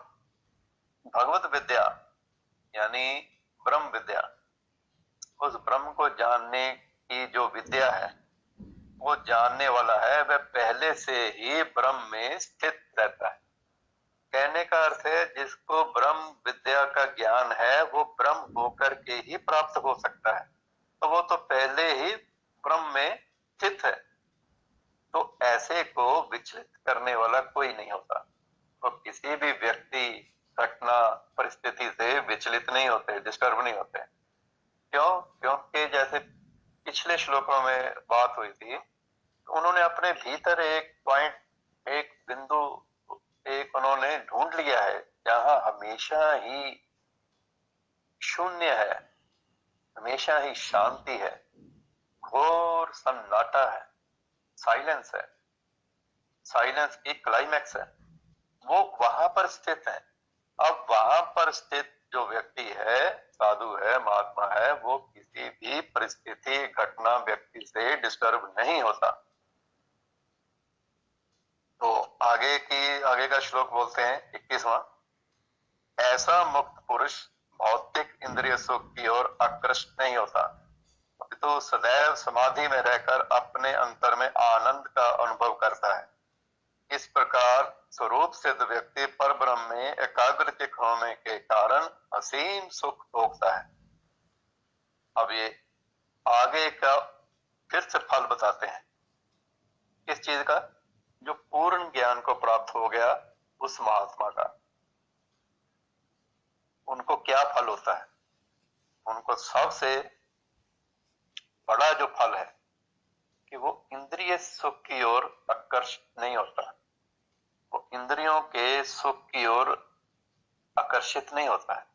भगवत विद्या यानी ब्रह्म विद्या, उस ब्रह्म को जानने की जो विद्या है, वो जानने वाला है वह पहले से ही ब्रह्म में स्थित रहता है। कहने का अर्थ है जिसको ब्रह्म विद्या का ज्ञान है वो ब्रह्म होकर के ही प्राप्त हो सकता है, तो वो तो पहले ही ब्रह्म में स्थित है। तो ऐसे को विचलित करने वाला कोई नहीं होता। तो किसी भी व्यक्ति, घटना, परिस्थिति से विचलित नहीं होते, डिस्टर्ब नहीं होते। क्यों? क्योंकि जैसे पिछले श्लोकों में बात हुई थी, तो उन्होंने अपने भीतर एक पॉइंट, एक बिंदु, एक उन्होंने ढूंढ लिया है जहां हमेशा ही शून्य है, हमेशा ही शांति है, घोर सन्नाटा है, साइलेंस है, साइलेंस की क्लाइमैक्स है। वो वहां पर स्थित है। अब वहां पर स्थित जो व्यक्ति है, साधु है, महात्मा है, वो किसी भी परिस्थिति, घटना, व्यक्ति से डिस्टर्ब नहीं होता। तो आगे का श्लोक बोलते हैं 21वां। ऐसा मुक्त पुरुष भौतिक इंद्रिय सुख की ओर आकृष्ट नहीं होता, तो सदैव समाधि में रहकर अपने अंतर में आनंद का अनुभव करता है। इस प्रकार स्वरूप सिद्ध व्यक्ति पर ब्रह्म में एकाग्रचित होने के कारण असीम सुख भोगता है। अब ये आगे का फिर से फल बताते हैं। किस चीज का? जो पूर्ण ज्ञान को प्राप्त हो गया उस महात्मा का, उनको क्या फल होता है? उनको सबसे बड़ा जो फल है कि वो इंद्रिय सुख की ओर आकर्षित नहीं होता, वो इंद्रियों के सुख की ओर आकर्षित नहीं होता है।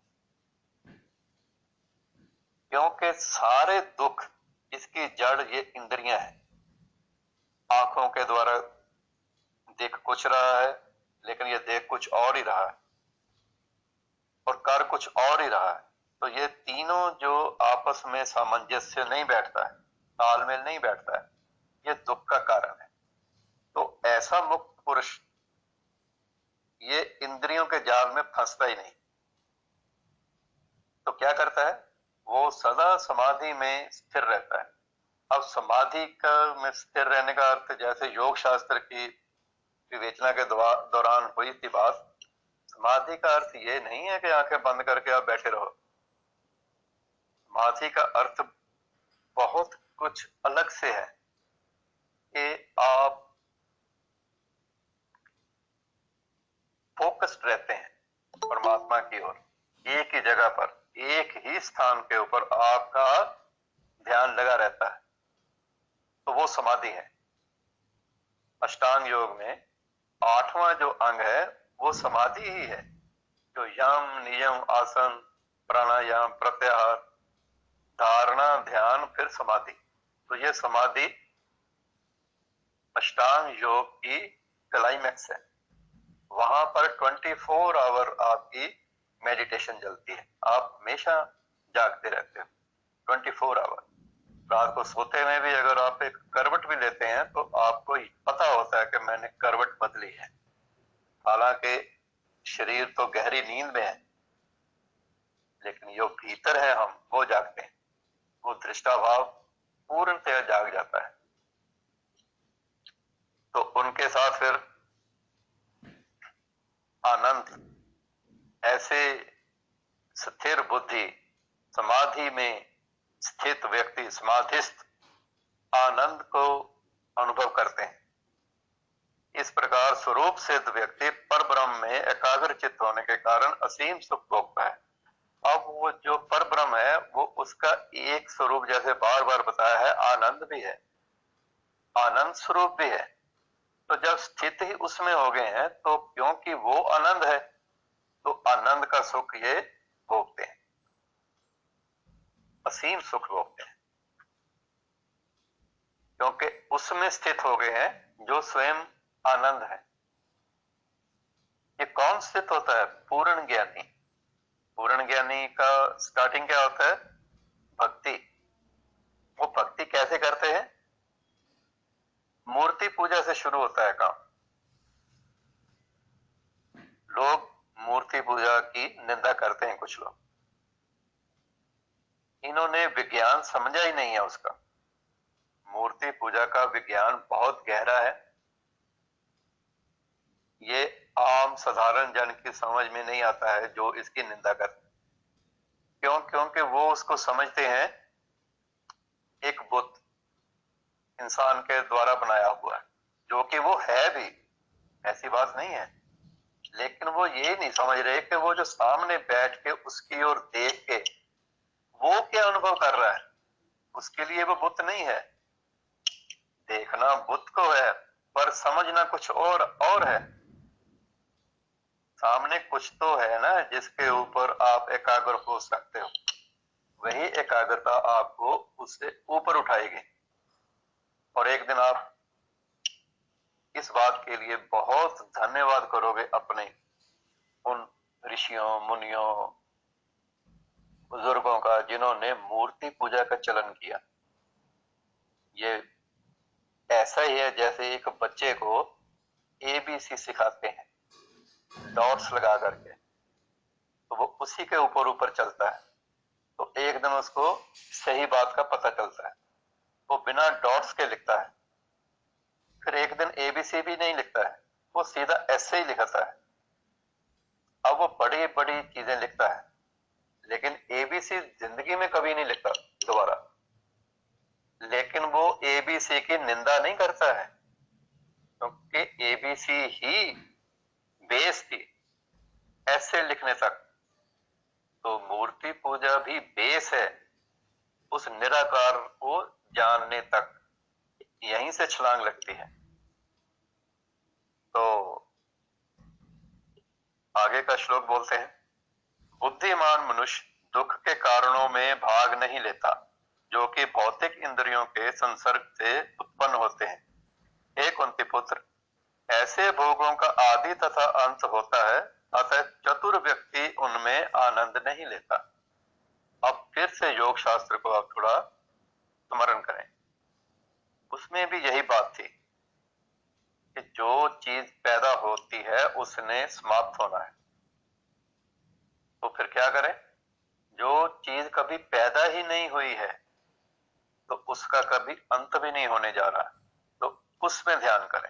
क्योंकि सारे दुख इसकी जड़ ये इंद्रियां हैं। आंखों के द्वारा देख कुछ रहा है, लेकिन ये देख कुछ और ही रहा है और कर कुछ और ही रहा है। तो ये तीनों जो आपस में सामंजस्य नहीं बैठता है, तालमेल नहीं बैठता है, ये दुख का कारण है। तो ऐसा मुक्त पुरुष ये इंद्रियों के जाल में फंसता ही नहीं। तो क्या करता है, वो सदा समाधि में स्थिर रहता है। अब समाधि का में स्थिर रहने का अर्थ, जैसे योग शास्त्र की विवेचना के दौरान हुई थी बात, समाधि का अर्थ ये नहीं है कि आंखें बंद करके आप बैठे रहो। समाधि का अर्थ बहुत कुछ अलग से है कि आप फोकस्ड रहते हैं परमात्मा की ओर, एक ही जगह पर, एक ही स्थान के ऊपर आपका ध्यान लगा रहता है, तो वो समाधि है। अष्टांग योग में 8वां जो अंग है वो समाधि ही है, जो यम नियम आसन प्राणायाम प्रत्याहार धारणा ध्यान फिर समाधि। तो ये समाधि अष्टांग योग की क्लाइमैक्स है। वहां पर 24 आवर आपकी मेडिटेशन चलती है, आप हमेशा जागते रहते हो 24 आवर। रात को सोते में भी अगर आप एक करवट भी लेते हैं तो आपको पता होता है कि मैंने करवट बदली है, हालांकि शरीर तो गहरी नींद में है, लेकिन जो भीतर है हम वो जागते हैं, वो दृष्टाभाव पूर्णतः जाग जाता है। तो उनके साथ फिर आनंद, ऐसे स्थिर बुद्धि समाधि में स्थित व्यक्ति समाधिस्थ आनंद को अनुभव करते हैं। इस प्रकार स्वरूप सिद्ध व्यक्ति पर ब्रह्म में एकाग्र चित्त होने के कारण असीम सुख भोगता है। अब वो जो पर ब्रह्म है वो उसका एक स्वरूप, जैसे बार बार बताया है, आनंद भी है, आनंद स्वरूप भी है। तो जब स्थित ही उसमें हो गए हैं तो क्योंकि वो आनंद है तो आनंद का सुख ये भोगते हैं, असीम सुख भोगते हैं, क्योंकि उसमें स्थित हो गए हैं जो स्वयं आनंद है। ये कौन स्थित होता है? पूर्ण ज्ञानी। पूर्ण ज्ञानी का स्टार्टिंग क्या होता है? भक्ति। वो भक्ति कैसे करते हैं? मूर्ति पूजा से शुरू होता है काम। लोग मूर्ति पूजा की निंदा करते हैं कुछ लोग, इन्होंने विज्ञान समझा ही नहीं है उसका। मूर्ति पूजा का विज्ञान बहुत गहरा है, ये आम साधारण जन की समझ में नहीं आता है जो इसकी निंदा करते। क्यों? क्योंकि वो उसको समझते हैं एक बुत इंसान के द्वारा बनाया हुआ है, जो कि वो है भी, ऐसी बात नहीं है, लेकिन वो ये नहीं समझ रहे कि वो जो सामने बैठ के उसकी ओर देख के वो क्या अनुभव कर रहा है, उसके लिए वो बुत नहीं है। देखना बुत को है पर समझना कुछ और है। सामने कुछ तो है ना जिसके ऊपर आप एकाग्र हो सकते हो, वही एकाग्रता आपको उससे ऊपर उठाएगी। और एक दिन आप इस बात के लिए बहुत धन्यवाद करोगे अपने उन ऋषियों मुनियों बुजुर्गों का जिन्होंने मूर्ति पूजा का चलन किया। ये ऐसा ही है जैसे एक बच्चे को एबीसी सिखाते हैं डॉट्स लगा करके, तो वो उसी के ऊपर ऊपर चलता है, तो एक दिन उसको सही बात का पता चलता है, वो बिना डॉट्स के लिखता है। फिर एक दिन एबीसी भी नहीं लिखता है, वो सीधा ऐसे ही लिखता है। अब वो बड़ी बड़ी चीजें लिखता है, लेकिन एबीसी जिंदगी में कभी नहीं लिखता दोबारा। लेकिन वो एबीसी की निंदा नहीं करता है, क्योंकि एबीसी ही बेस थी ऐसे लिखने तक। तो मूर्ति पूजा भी बेस है उस निराकार को जानने तक, यहीं से छलांग लगती है। तो आगे का श्लोक बोलते हैं, बुद्धिमान मनुष्य दुख के कारणों में भाग नहीं लेता, जो कि भौतिक इंद्रियों के संसर्ग से उत्पन्न होते हैं। हे कुंती पुत्र, ऐसे भोगों का आदि तथा अंत होता है, अतः चतुर व्यक्ति उनमें आनंद नहीं लेता। अब फिर से योग शास्त्र को आप थोड़ा स्मरण करें। में भी यही बात थी कि जो चीज पैदा होती है उसने समाप्त होना है। तो फिर क्या करें? जो चीज कभी पैदा ही नहीं हुई है तो उसका कभी अंत भी नहीं होने जा रहा, तो उसमें ध्यान करें।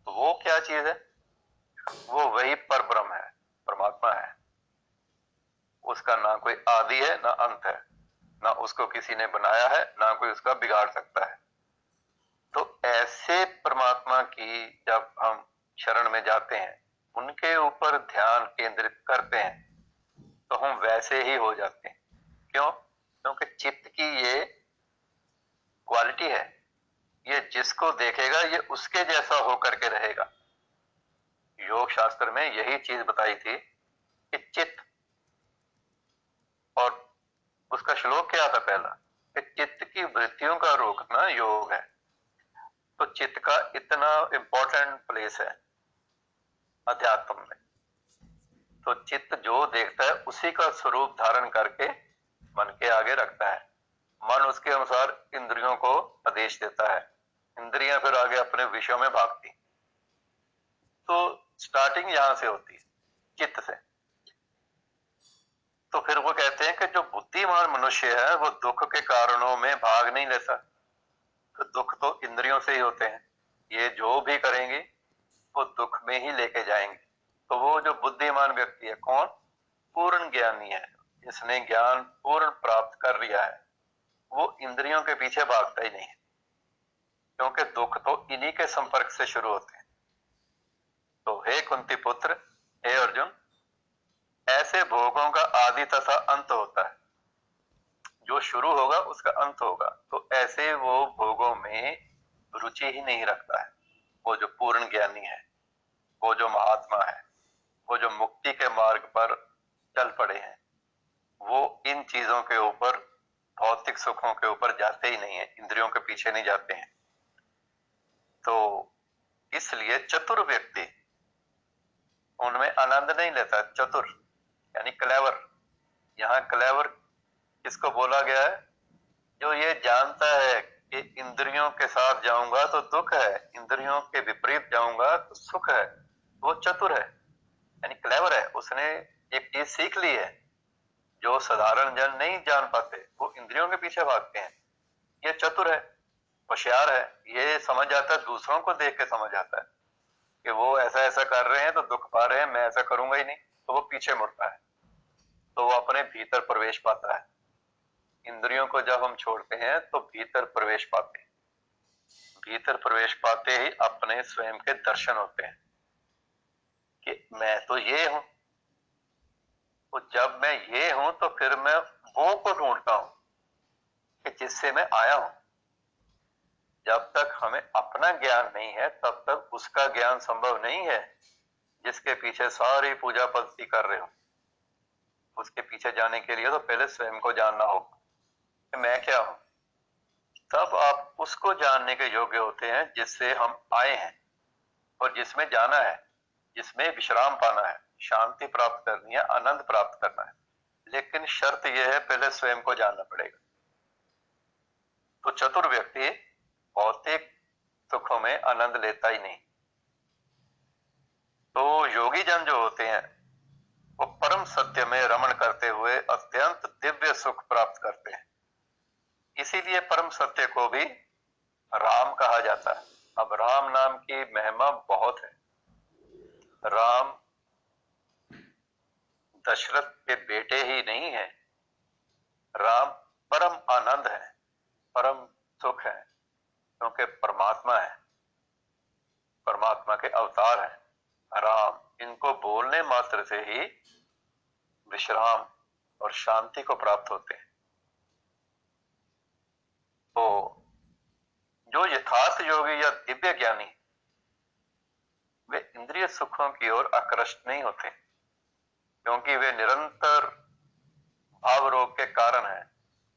तो वो क्या चीज है? वो वही परब्रह्म है, परमात्मा है। उसका ना कोई आदि है ना अंत है, ना उसको किसी ने बनाया है ना कोई उसका बिगाड़ सकता है। तो ऐसे परमात्मा की जब हम शरण में जाते हैं, उनके ऊपर ध्यान केंद्रित करते हैं, तो हम वैसे ही हो जाते हैं। क्यों? क्योंकि चित्त की ये क्वालिटी है, ये जिसको देखेगा ये उसके जैसा होकर के रहेगा। योग शास्त्र में यही चीज बताई थी कि चित्त, और उसका श्लोक क्या था पहला, कि चित्त की वृत्तियों का रोकना योग है। तो चित्त का इतना इंपॉर्टेंट प्लेस है अध्यात्म में। तो चित्त जो देखता है उसी का स्वरूप धारण करके मन के आगे रखता है। मन उसके अनुसार इंद्रियों को आदेश देता है, इंद्रियां फिर आगे अपने विषयों में भागती। तो स्टार्टिंग यहां से होती है, चित्त से। तो फिर वो कहते हैं कि जो बुद्धिमान मनुष्य है वो दुख के कारणों में भाग नहीं लेता। तो दुख तो इंद्रियों से ही होते हैं, ये जो भी करेंगे वो दुख में ही लेके जाएंगे। तो वो जो बुद्धिमान व्यक्ति है, कौन? पूर्ण ज्ञानी है, जिसने ज्ञान पूर्ण प्राप्त कर लिया है, वो इंद्रियों के पीछे भागता ही नहीं है, क्योंकि दुख तो इन्हीं के संपर्क से शुरू होते हैं। तो हे कुंती पुत्र, हे अर्जुन, ऐसे भोगों का आदि तथा अंत होता है, जो शुरू होगा उसका अंत होगा। तो ऐसे वो भोगों में रुचि ही नहीं रखता है। वो जो पूर्ण ज्ञानी है, वो जो महात्मा है, वो जो मुक्ति के मार्ग पर चल पड़े हैं, वो इन चीजों के ऊपर, भौतिक सुखों के ऊपर जाते ही नहीं है, इंद्रियों के पीछे नहीं जाते हैं। तो इसलिए चतुर व्यक्ति उनमें आनंद नहीं लेता। चतुर यानी क्लेवर। यहाँ क्लेवर किसको बोला गया है? जो ये जानता है कि इंद्रियों के साथ जाऊंगा तो दुख है, इंद्रियों के विपरीत जाऊंगा तो सुख है, वो चतुर है, यानी क्लेवर है। उसने एक चीज सीख ली है जो साधारण जन नहीं जान पाते, वो इंद्रियों के पीछे भागते हैं। ये चतुर है, होशियार है, ये समझ आता है, दूसरों को देख के समझ आता है कि वो ऐसा ऐसा कर रहे हैं तो दुख पा रहे हैं, मैं ऐसा करूंगा ही नहीं, तो वो पीछे मुड़ता है, तो वो अपने भीतर प्रवेश पाता है। इंद्रियों को जब हम छोड़ते हैं तो भीतर प्रवेश पाते हैं, भीतर प्रवेश पाते ही अपने स्वयं के दर्शन होते हैं कि मैं तो ये हूं। तो जब मैं ये हूं तो फिर मैं वो को ढूंढता हूं कि जिससे मैं आया हूं। जब तक हमें अपना ज्ञान नहीं है तब तक उसका ज्ञान संभव नहीं है, जिसके पीछे सारी पूजा पद्धति कर रहे हो। उसके पीछे जाने के लिए तो पहले स्वयं को जानना होगा कि मैं क्या हूं। तब आप उसको जानने के योग्य होते हैं जिससे हम आए हैं और जिसमें जाना है, जिसमें विश्राम पाना है, शांति प्राप्त करनी है, आनंद प्राप्त करना है। लेकिन शर्त यह है, पहले स्वयं को जानना पड़ेगा। तो चतुर व्यक्ति भौतिक सुखों में आनंद लेता ही नहीं। तो योगी जन जो होते हैं वो परम सत्य में रमण करते हुए अत्यंत दिव्य सुख प्राप्त करते हैं। इसीलिए परम सत्य को भी राम कहा जाता है। अब राम नाम की महिमा बहुत है। राम दशरथ के बेटे ही नहीं है, राम परम आनंद है, परम सुख है, क्योंकि परमात्मा है, परमात्मा के अवतार है राम। इनको बोलने मात्र से ही विश्राम और शांति को प्राप्त होते हैं। तो जो यथार्थ योगी या दिव्य ज्ञानी, वे इंद्रिय सुखों की ओर आकृष्ट नहीं होते, क्योंकि वे निरंतर भाव रोग के कारण हैं।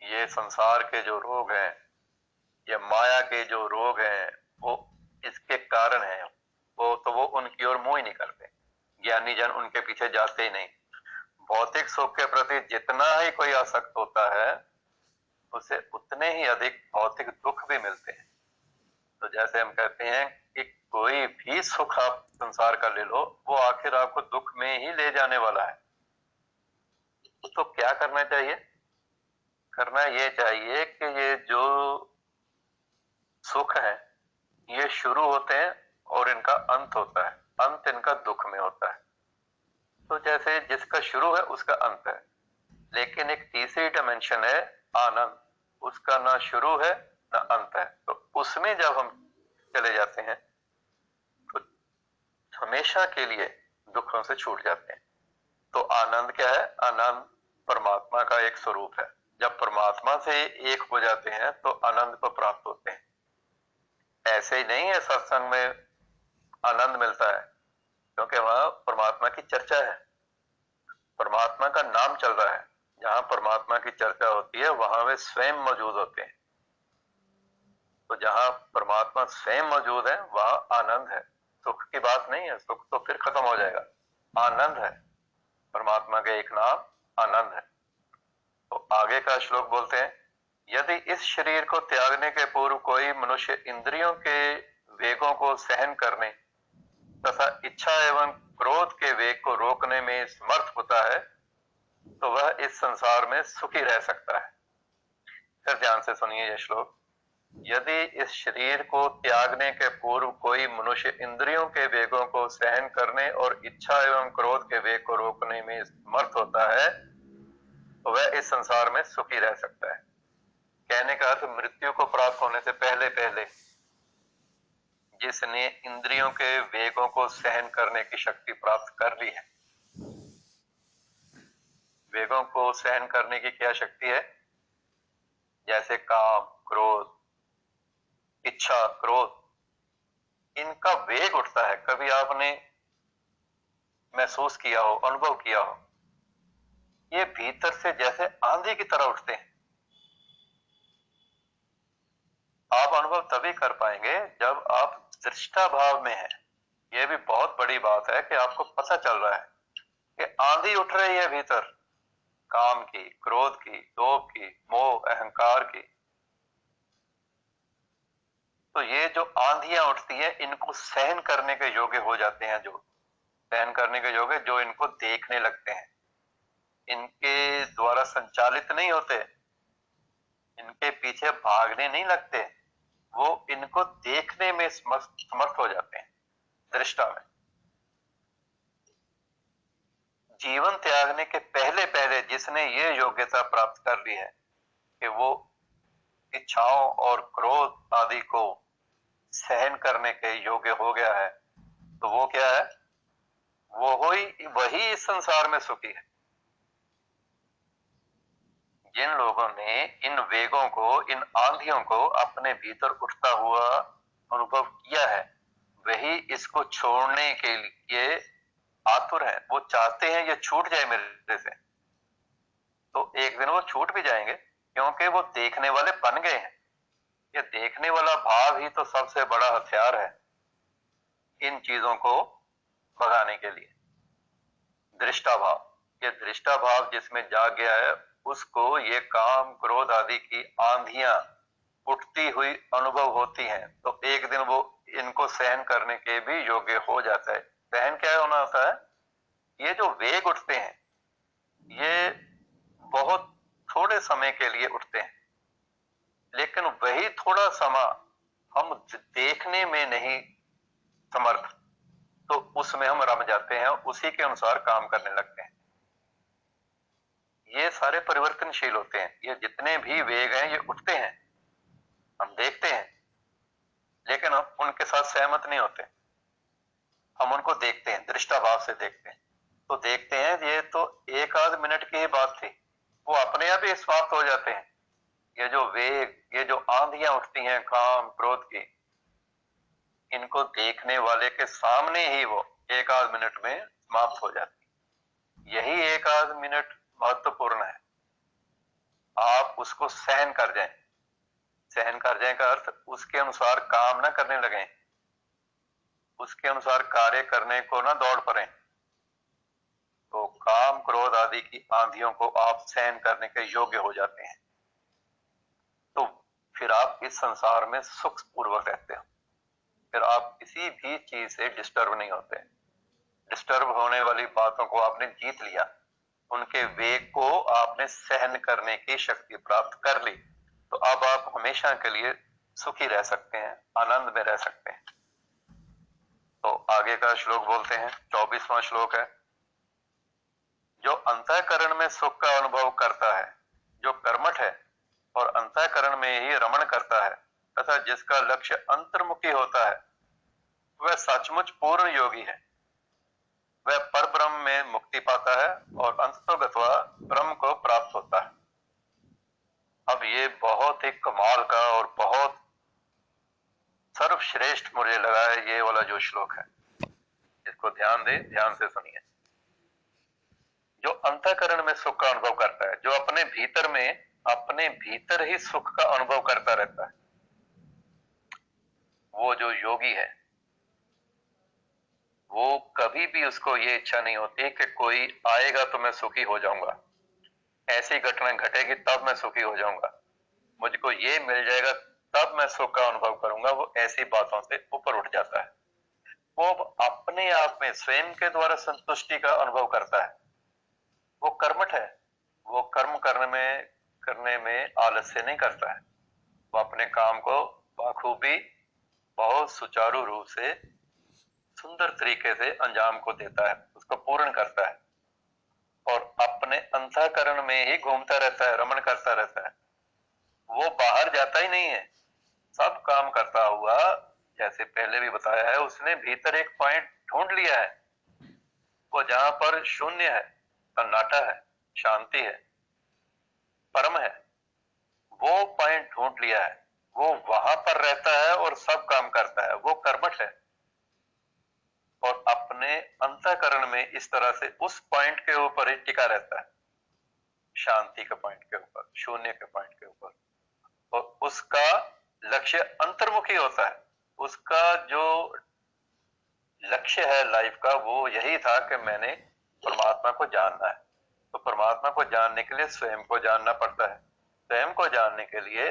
ये संसार के जो रोग हैं, ये माया के जो रोग हैं, वो इसके कारण है। वो उनकी ओर मुंह ही नहीं करते। ज्ञानी जन उनके पीछे जाते ही नहीं। भौतिक सुख के प्रति जितना ही कोई आसक्त होता है, उसे उतने ही अधिक भौतिक दुख भी मिलते हैं। तो जैसे हम कहते हैं कि कोई भी सुख आप संसार का ले लो, वो आखिर आपको दुख में ही ले जाने वाला है। तो क्या करना चाहिए? करना ये चाहिए कि ये जो सुख है ये शुरू होते हैं और इनका अंत होता है, अंत इनका दुख में होता है। तो जैसे जिसका शुरू है उसका अंत है, लेकिन एक तीसरी डायमेंशन है आनंद, उसका ना शुरू है ना अंत है। तो उसमें जब हम चले जाते हैं तो हमेशा के लिए दुखों से छूट जाते हैं। तो आनंद क्या है? आनंद परमात्मा का एक स्वरूप है। जब परमात्मा से एक हो जाते हैं तो आनंद को प्राप्त होते हैं। ऐसे ही नहीं है सत्संग में आनंद मिलता है, क्योंकि वहां परमात्मा की चर्चा है, परमात्मा का नाम चल रहा है। जहां परमात्मा की चर्चा होती है वहां वे स्वयं मौजूद होते हैं। तो जहां परमात्मा स्वयं मौजूद है वहां आनंद है, सुख की बात नहीं है। सुख तो फिर खत्म हो जाएगा, आनंद है। परमात्मा का एक नाम आनंद है। तो आगे का श्लोक बोलते हैं, यदि इस शरीर को त्यागने के पूर्व कोई मनुष्य इंद्रियों के वेगों को सहन करने तथा इच्छा एवं क्रोध के वेग को रोकने में समर्थ होता है तो वह इस संसार में सुखी रह सकता है। फिर ध्यान से सुनिए यह श्लोक। यदि इस शरीर को त्यागने के पूर्व कोई मनुष्य इंद्रियों के वेगों को सहन करने और इच्छा एवं क्रोध के वेग को रोकने में समर्थ होता है तो वह इस संसार में सुखी रह सकता है। कहने का अर्थ, मृत्यु को प्राप्त होने से पहले पहले जिसने इंद्रियों के वेगों को सहन करने की शक्ति प्राप्त कर ली है। वेगों को सहन करने की क्या शक्ति है? जैसे काम, क्रोध, इच्छा, क्रोध, इनका वेग उठता है। कभी आपने महसूस किया हो, अनुभव किया हो, ये भीतर से जैसे आंधी की तरह उठते हैं। आप अनुभव तभी कर पाएंगे जब आप दृष्टा भाव में हैं। यह भी बहुत बड़ी बात है कि आपको पता चल रहा है कि आंधी उठ रही है भीतर, काम की, क्रोध की, लोभ की, मोह, अहंकार की। तो ये जो आंधियां उठती है इनको सहन करने के योग्य हो जाते हैं, जो सहन करने के योग्य, जो इनको देखने लगते हैं, इनके द्वारा संचालित नहीं होते, इनके पीछे भागने नहीं लगते, वो इनको देखने में समर्थ हो जाते हैं, दृष्टा में। जीवन त्यागने के पहले पहले जिसने ये योग्यता प्राप्त कर ली है कि वो इच्छाओं और क्रोध आदि को सहन करने के योग्य हो गया है, तो वो क्या है? वो ही वही इस संसार में सुखी है। जिन लोगों ने इन वेगों को, इन आंधियों को अपने भीतर उठता हुआ अनुभव किया है, वही इसको छोड़ने के लिए आतुर है। वो चाहते हैं ये छूट जाए मेरे से। तो एक दिन वो छूट भी जाएंगे, क्योंकि वो देखने वाले बन गए हैं। ये देखने वाला भाव ही तो सबसे बड़ा हथियार है इन चीजों को भगाने के लिए। दृष्टा भाव, ये दृष्टा भाव जिसमें जाग गया है उसको ये काम, क्रोध आदि की आंधियां उठती हुई अनुभव होती हैं, तो एक दिन वो इनको सहन करने के भी योग्य हो जाता है। सहन क्या होना होता है? ये जो वेग उठते हैं ये बहुत थोड़े समय के लिए उठते हैं, लेकिन वही थोड़ा समय हम देखने में नहीं समर्थ, तो उसमें हम रम जाते हैं, उसी के अनुसार काम करने लगते हैं। ये सारे परिवर्तनशील होते हैं। ये जितने भी वेग हैं ये उठते हैं, हम देखते हैं, लेकिन हम उनके साथ सहमत नहीं होते। हम उनको देखते हैं, दृष्टा भाव से देखते हैं। तो देखते हैं ये तो एक आध मिनट की ही बात थी, वो अपने आप ही समाप्त हो जाते हैं। ये जो वेग, ये जो आंधियां उठती हैं काम, क्रोध की, इनको देखने वाले के सामने ही वो एक आध मिनट में समाप्त हो जाती। यही एक आध मिनट महत्वपूर्ण है। आप उसको सहन कर जाएं। सहन कर जाए का अर्थ उसके अनुसार काम ना करने लगे, उसके अनुसार कार्य करने को ना दौड़ पड़े। तो काम, क्रोध आदि की आंधियों को आप सहन करने के योग्य हो जाते हैं, तो फिर आप इस संसार में सुख पूर्वक रहते हो। फिर आप किसी भी चीज से डिस्टर्ब नहीं होते। डिस्टर्ब होने वाली बातों को आपने जीत लिया, उनके वेग को आपने सहन करने की शक्ति प्राप्त कर ली, तो अब आप हमेशा के लिए सुखी रह सकते हैं, आनंद में रह सकते हैं। तो आगे का श्लोक बोलते हैं, 24वां श्लोक है। जो अंतःकरण में सुख का अनुभव करता है, जो कर्मठ है और अंतःकरण में ही रमण करता है तथा जिसका लक्ष्य अंतर्मुखी होता है, वह सचमुच पूर्ण योगी है। वह पर ब्रह्म में मुक्ति पाता है और अंततोगत्वा ब्रह्म को प्राप्त होता है। अब ये बहुत ही कमाल का और बहुत सर्वश्रेष्ठ मुझे लगा है ये वाला जो श्लोक है, इसको ध्यान दे, ध्यान से सुनिए। जो अंतःकरण में सुख का अनुभव करता है, जो अपने भीतर में, अपने भीतर ही सुख का अनुभव करता रहता है, वो जो योगी है, वो कभी भी उसको ये इच्छा नहीं होती कि कोई आएगा तो मैं सुखी हो जाऊंगा, ऐसी घटना घटेगी तब मैं सुखी हो जाऊंगा, मुझको ये मिल जाएगा तब मैं सुख का अनुभव करूंगा। वो ऐसी बातों से ऊपर उठ जाता है। वो अपने आप में स्वयं के द्वारा संतुष्टि का अनुभव करता है। वो कर्मठ है, वो कर्म करने में आलस्य नहीं करता है। वो अपने काम को बखूबी बहुत सुचारू रूप से सुंदर तरीके से अंजाम को देता है, उसको पूर्ण करता है और अपने अंतःकरण में ही घूमता रहता है, रमण करता रहता है। वो बाहर जाता ही नहीं है, सब काम करता हुआ, जैसे पहले भी बताया है, उसने भीतर एक पॉइंट ढूंढ लिया है। वो जहां पर शून्य है, सन्नाटा है, शांति है, परम है, वो पॉइंट ढूंढ लिया है। वो वहां पर रहता है और सब काम करता है। वो कर्मठ है और अपने अंतःकरण में इस तरह से उस पॉइंट के ऊपर ही टिका रहता है, शांति के पॉइंट के ऊपर, शून्य के पॉइंट के ऊपर। और उसका लक्ष्य अंतर्मुखी होता है। उसका जो लक्ष्य है लाइफ का, वो यही था कि मैंने परमात्मा को जानना है। तो परमात्मा को जानने के लिए स्वयं को जानना पड़ता है। स्वयं को जानने के लिए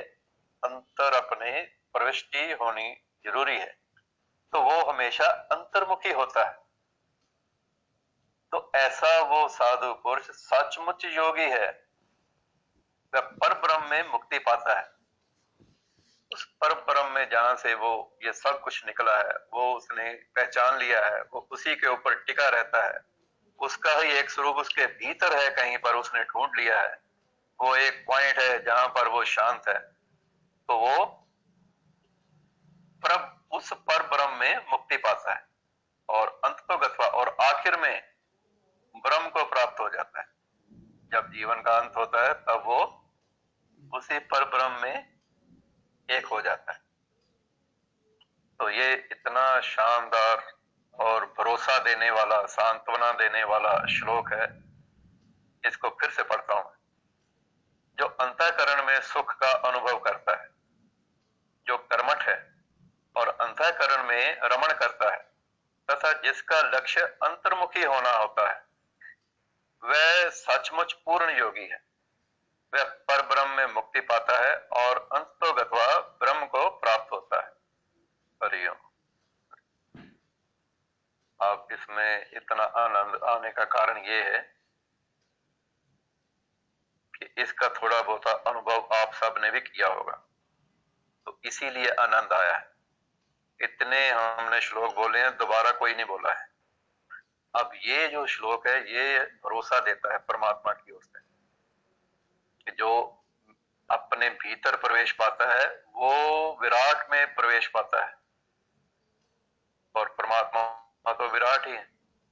अंतर अपने प्रविष्टि होनी जरूरी है। तो वो हमेशा अंतर्मुखी होता है। तो ऐसा वो साधु पुरुष सचमुच योगी है। वह पर ब्रह्म में मुक्ति पाता है। उस पर ब्रह्म में जहां से वो ये सब कुछ निकला है, वो उसने पहचान लिया है, वो उसी के ऊपर टिका रहता है। उसका ही एक स्वरूप उसके भीतर है, कहीं पर उसने ढूंढ लिया है। वो एक पॉइंट है जहां पर वो शांत है। तो वो उस पर ब्रह्म में मुक्ति पाता है और अंततोगत्वा, और आखिर में ब्रह्म को प्राप्त हो जाता है। जब जीवन का अंत होता है तब वो उसी पर ब्रह्म में एक हो जाता है। तो ये इतना शानदार और भरोसा देने वाला, सांत्वना देने वाला श्लोक है। इसको फिर से पढ़ता हूं। जो अंतःकरण में सुख का अनुभव करता है, जो कर्मठ है और अंतःकरण में रमण करता है तथा जिसका लक्ष्य अंतर्मुखी होना होता है, वह सचमुच पूर्ण योगी है। वह पर ब्रह्म में मुक्ति पाता है और अंततोगत्वा ब्रह्म को प्राप्त होता है। हरिओम। अब इसमें इतना आनंद आने का कारण ये है कि इसका थोड़ा बहुत अनुभव आप सब ने भी किया होगा, तो इसीलिए आनंद आया है। इतने हमने श्लोक बोले हैं, दोबारा कोई नहीं बोला है। अब ये जो श्लोक है, ये भरोसा देता है परमात्मा की ओर से कि जो अपने भीतर प्रवेश पाता है, वो विराट में प्रवेश पाता है। और परमात्मा तो विराट ही है।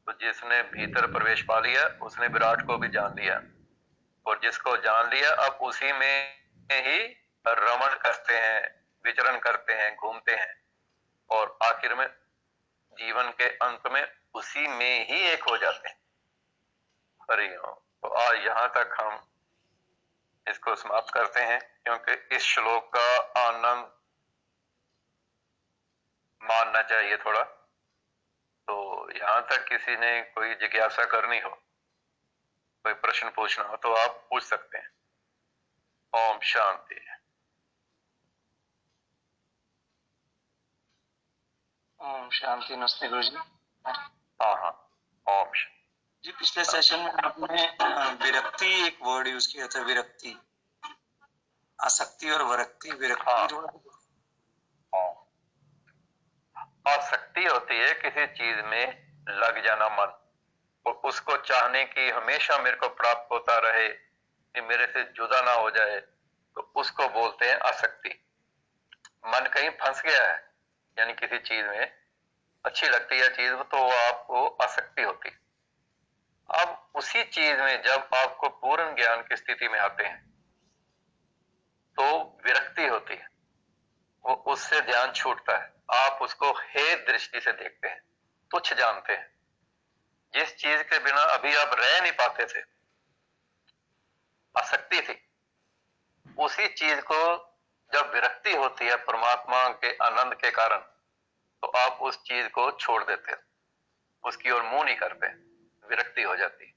तो जिसने भीतर प्रवेश पा लिया, उसने विराट को भी जान लिया। और जिसको जान लिया, अब उसी में ही रमण करते हैं, विचरण करते हैं, घूमते हैं और आखिर में जीवन के अंत में उसी में ही एक हो जाते हैं। हरिओम। तो आज यहां तक हम इसको समाप्त करते हैं, क्योंकि इस श्लोक का आनंद मानना चाहिए थोड़ा। तो यहां तक किसी ने कोई जिज्ञासा करनी हो, कोई प्रश्न पूछना हो, तो आप पूछ सकते हैं। ओम शांति। ओम शांति। नमस्ते गुरु जी। हाँ हाँ, ओम शांति। जी पिछले सेशन में आपने विरक्ति एक वर्ड यूज किया था, विरक्ति, आसक्ति और विरक्ति। विरक्ति हाँ, आसक्ति होती है किसी चीज में लग जाना, मन और उसको चाहने की हमेशा मेरे को प्राप्त होता रहे, कि मेरे से जुदा ना हो जाए, तो उसको बोलते हैं आसक्ति। मन कहीं फंस गया है, यानी किसी चीज में अच्छी लगती है चीज, तो वो आपको आसक्ति होती। अब उसी चीज में जब आपको पूर्ण ज्ञान की स्थिति में आते हैं तो विरक्ति होती है, वो उससे ध्यान छूटता है, आप उसको हेय दृष्टि से देखते हैं, तुच्छ जानते हैं। जिस चीज के बिना अभी आप रह नहीं पाते थे, आसक्ति थी, उसी चीज को जब विरक्ति होती है परमात्मा के आनंद के कारण, तो आप उस चीज को छोड़ देते हो, उसकी ओर मुंह नहीं करते, विरक्ति हो जाती।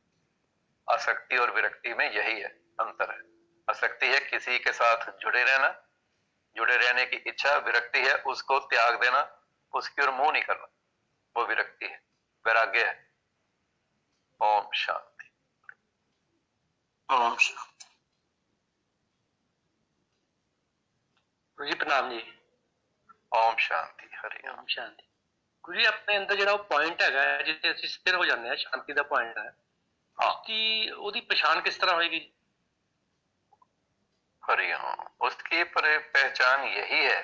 आसक्ति और विरक्ति में यही है अंतर है। आसक्ति है किसी के साथ जुड़े रहना, जुड़े रहने की इच्छा, विरक्ति है उसको त्याग देना, उसकी ओर मुंह नहीं करना, वो विरक्ति है, वैराग्य है। ओम शांति। ओम शांति। गुरु जी प्रणाम जी। ओम शांति। हरि ओम शांति। गुरु जी अपने अंदर ਜਿਹੜਾ पॉइंट ਹੈਗਾ ਜਿੱਥੇ ਅਸੀਂ ਸਥਿਰ ਹੋ ਜਾਂਦੇ ਹਾਂ, ਸ਼ਾਂਤੀ ਦਾ पॉइंट ਹੈ, ਉਹਦੀ ਪਛਾਣ ਕਿਸ ਤਰ੍ਹਾਂ ਹੋਏਗੀ? हरिओम। उसकी पहचान यही है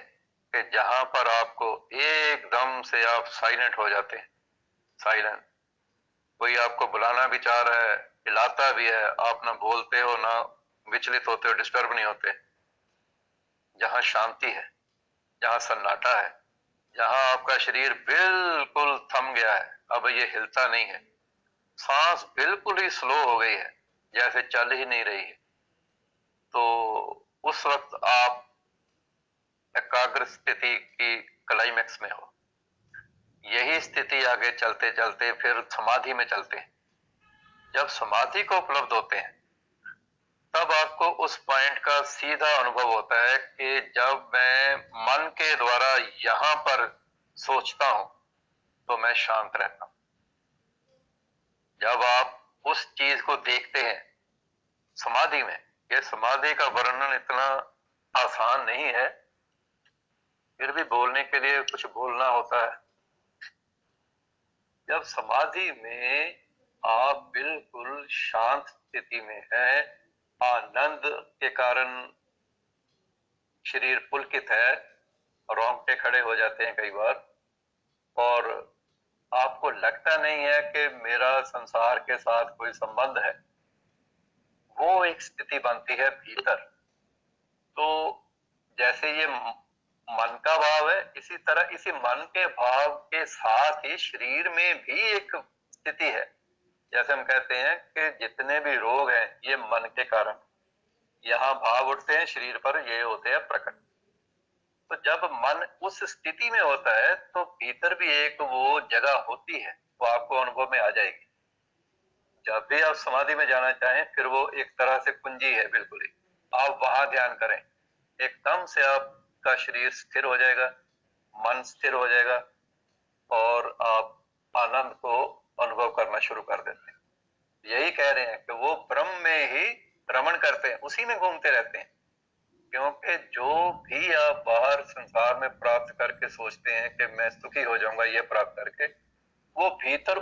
कि जहां पर आपको एकदम से आप साइलेंट हो जाते हैं, साइलेंट, कोई आपको बुलाना भी चाह रहा है, हिलाता भी है, आप ना बोलते हो ना विचलित होते हो, डिस्टर्ब नहीं होते। जहां शांति है, जहां सन्नाटा है, जहां आपका शरीर बिल्कुल थम गया है, अब ये हिलता नहीं है, सांस बिल्कुल ही स्लो हो गई है, जैसे चल ही नहीं रही है, तो उस वक्त आप एकाग्र स्थिति की क्लाइमेक्स में हो। यही स्थिति आगे चलते चलते फिर समाधि में चलते हैं। जब समाधि को उपलब्ध होते हैं तब आपको उस पॉइंट का सीधा अनुभव होता है कि जब मैं मन के द्वारा यहां पर सोचता हूं तो मैं शांत रहता हूं। जब आप उस चीज को देखते हैं समाधि में, ये समाधि का वर्णन इतना आसान नहीं है, फिर भी बोलने के लिए कुछ बोलना होता है। जब समाधि में आप बिल्कुल शांत स्थिति में हैं, आनंद के कारण शरीर पुलकित है, रोंगटे खड़े हो जाते हैं कई बार, और आपको लगता नहीं है कि मेरा संसार के साथ कोई संबंध है, वो एक स्थिति बनती है भीतर। तो जैसे ये मन का भाव है, इसी तरह इसी मन के भाव के साथ ही शरीर में भी एक स्थिति है। जैसे हम कहते हैं कि जितने भी रोग हैं ये मन के कारण, यहाँ भाव उठते हैं शरीर पर, ये होते हैं प्रकट। तो जब मन उस स्थिति में होता है तो भीतर भी एक वो जगह होती है, वो आपको अनुभव में आ जाएगी। जब भी आप समाधि में जाना चाहें फिर वो एक तरह से कुंजी है, बिल्कुल ही आप वहां ध्यान करें, एकदम से आपका शरीर स्थिर हो जाएगा, मन स्थिर हो जाएगा और आप आनंद को अनुभव करना शुरू कर देते हैं। यही कह रहे हैं कि वो ब्रह्म में ही रमण करते हैं, उसी में घूमते रहते हैं। क्योंकि जो भी आप बाहर संसार में प्राप्त करके सोचते हैं कि मैं सुखी हो जाऊंगा ये प्राप्त करके, वो भीतर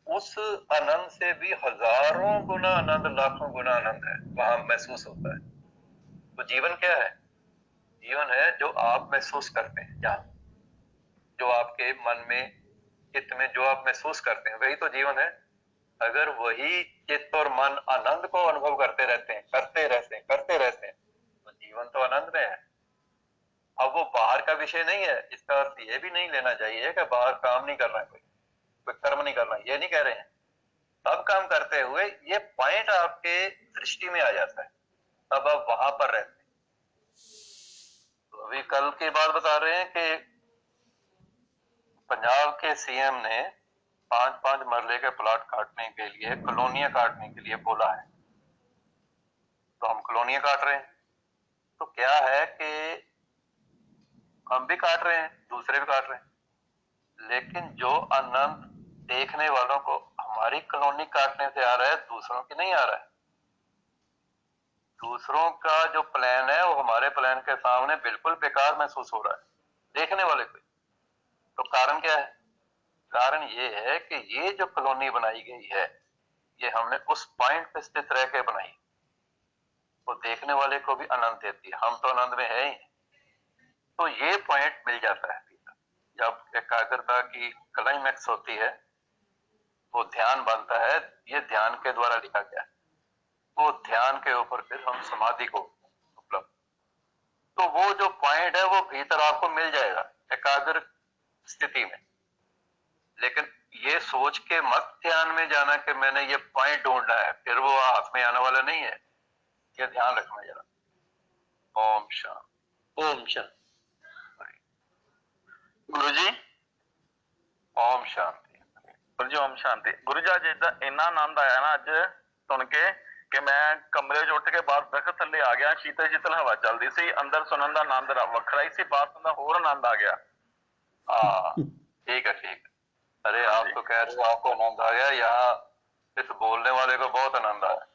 उस आनंद से भी हजारों गुना आनंद, लाखों गुना आनंद है, वहां महसूस होता है। तो जीवन क्या है? जीवन है जो आप महसूस करते हैं, जहां जो आपके मन में, चित्त में जो आप महसूस करते हैं वही तो जीवन है। अगर वही चित्त और मन आनंद को अनुभव करते रहते हैं, करते रहते हैं, करते रहते हैं, तो जीवन तो आनंद में है। अब वो बाहर का विषय नहीं है, इसका अर्थ ये भी नहीं लेना चाहिए कि बाहर काम नहीं करना, कोई कर्म नहीं करना, ये नहीं कह रहे हैं। सब काम करते हुए ये पॉइंट आपके दृष्टि में आ जाता है, तब आप वहां पर रहते हैं। तो अभी कल की बात बता रहे हैं कि पंजाब के सीएम ने 5-5 मरले के प्लॉट काटने के लिए, कॉलोनियां काटने के लिए बोला है, तो हम कॉलोनियां काट रहे हैं। तो क्या है कि हम भी काट रहे हैं, दूसरे भी काट रहे हैं। लेकिन जो आनंद देखने वालों को हमारी कॉलोनी काटने से आ रहा है, दूसरों की नहीं आ रहा है। दूसरों का जो प्लान है वो हमारे प्लान के सामने बिल्कुल बेकार महसूस हो रहा है देखने वाले को। तो कारण क्या है? कारण ये है कि ये जो कॉलोनी बनाई गई है, ये हमने उस पॉइंट पे स्थित रह के बनाई, वो देखने वाले को भी आनंद देती है। हम तो आनंद में है ही। तो ये पॉइंट मिल जाता है जब एकाग्रता की क्लाइमैक्स होती है, वो ध्यान बनता है। ये ध्यान के द्वारा लिखा गया है। वो ध्यान के ऊपर फिर हम समाधि को उपलब्ध, तो वो जो पॉइंट है वो भीतर आपको मिल जाएगा एकाग्र स्थिति में। लेकिन ये सोच के मत ध्यान में जाना कि मैंने ये पॉइंट ढूंढना है, फिर वो हाथ में आने वाला नहीं है। ये ध्यान रखना जरा। ओम शांति। ओम शांति। गुरु जी ओम शांति। गुरु जी ओम शांति। गुरु जी, ਅੱਜ ਇੰਨਾ ਆਨੰਦ ਆਇਆ ਨਾ ਅੱਜ ਸੁਣ ਕੇ ਕਿ ਮੈਂ ਕਮਰੇ 'ਚ ਉੱਠ ਕੇ ਬਾਹਰ ਦਰਖਤ ਥੱਲੇ ਆ ਗਿਆ। ਸ਼ੀਤਲ ਸ਼ੀਤਲ ਹਵਾ ਚੱਲਦੀ ਸੀ, ਅੰਦਰ ਸੁਣਨ ਦਾ ਆਨੰਦ ਵੱਖਰਾ ਹੀ ਸੀ, ਬਾਹਰ ਸੁਣਨ ਦਾ ਹੋਰ ਆਨੰਦ ਆ ਗਿਆ। हाँ ठीक है, ठीक है। अरे आप तो कह रहे हो आपको आनंद आ गया, यहाँ इस बोलने वाले को बहुत आनंद आया।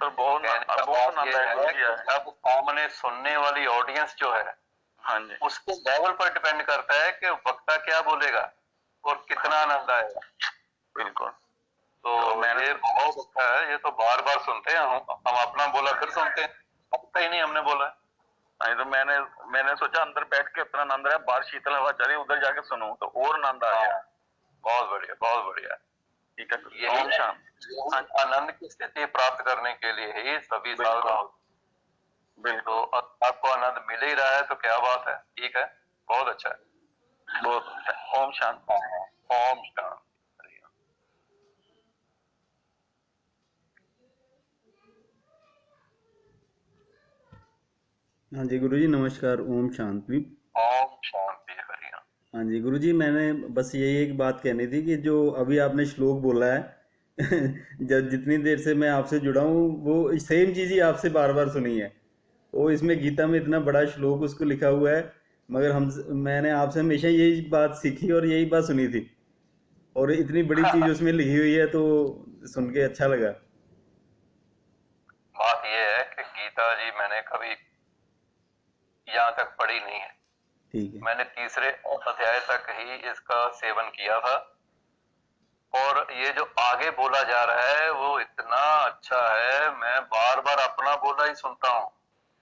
तो बहुत आनंद आया गुरु जी। जब सामने सुनने वाली ऑडियंस जो है, हाँ जी, उसके लेवल पर डिपेंड करता है कि वक्ता क्या बोलेगा और कितना आनंद आएगा। बिल्कुल। तो ये बहुत अच्छा है। ये तो बार बार सुनते हैं हम अपना बोला फिर सुनते हैं, अब ही नहीं हमने बोला। नहीं तो मैंने सोचा अंदर बैठ के उतना आनंद आया, बाहर शीतल हवा चली, उधर जाके सुनूं तो और आनंद आ गया। बहुत बढ़िया, बहुत बढ़िया। ठीक है, यही शांति आनंद की स्थिति प्राप्त करने के लिए ही सभी साधना होती। बिल्कुल। तो आपको आनंद मिल ही रहा है तो क्या बात है, ठीक है, बहुत अच्छा है, बहुत अच्छा। ओम शांति। ओम शांति। हाँ जी गुरु जी नमस्कार। ओम शांति। ओम शांति हरिया। हाँ जी गुरु जी, मैंने बस यही एक बात कहनी थी कि जो अभी आपने श्लोक बोला है जब जितनी देर से मैं आपसे जुड़ा हूँ वो सेम चीज़ ही आपसे बार बार सुनी है। वो इसमें गीता में इतना बड़ा श्लोक उसको लिखा हुआ है, मगर मैंने आपसे हमेशा यही बात सीखी और यही बात सुनी थी, और इतनी बड़ी चीज़ उसमें लिखी हुई है तो सुन के अच्छा लगा। बात यह है कि गीता जी मैंने कभी यहाँ तक पढ़ी नहीं है। ठीक है। मैंने तीसरे अध्याय तक ही इसका सेवन किया था, और ये जो आगे बोला जा रहा है वो इतना अच्छा है। मैं बार बार अपना बोला ही सुनता हूँ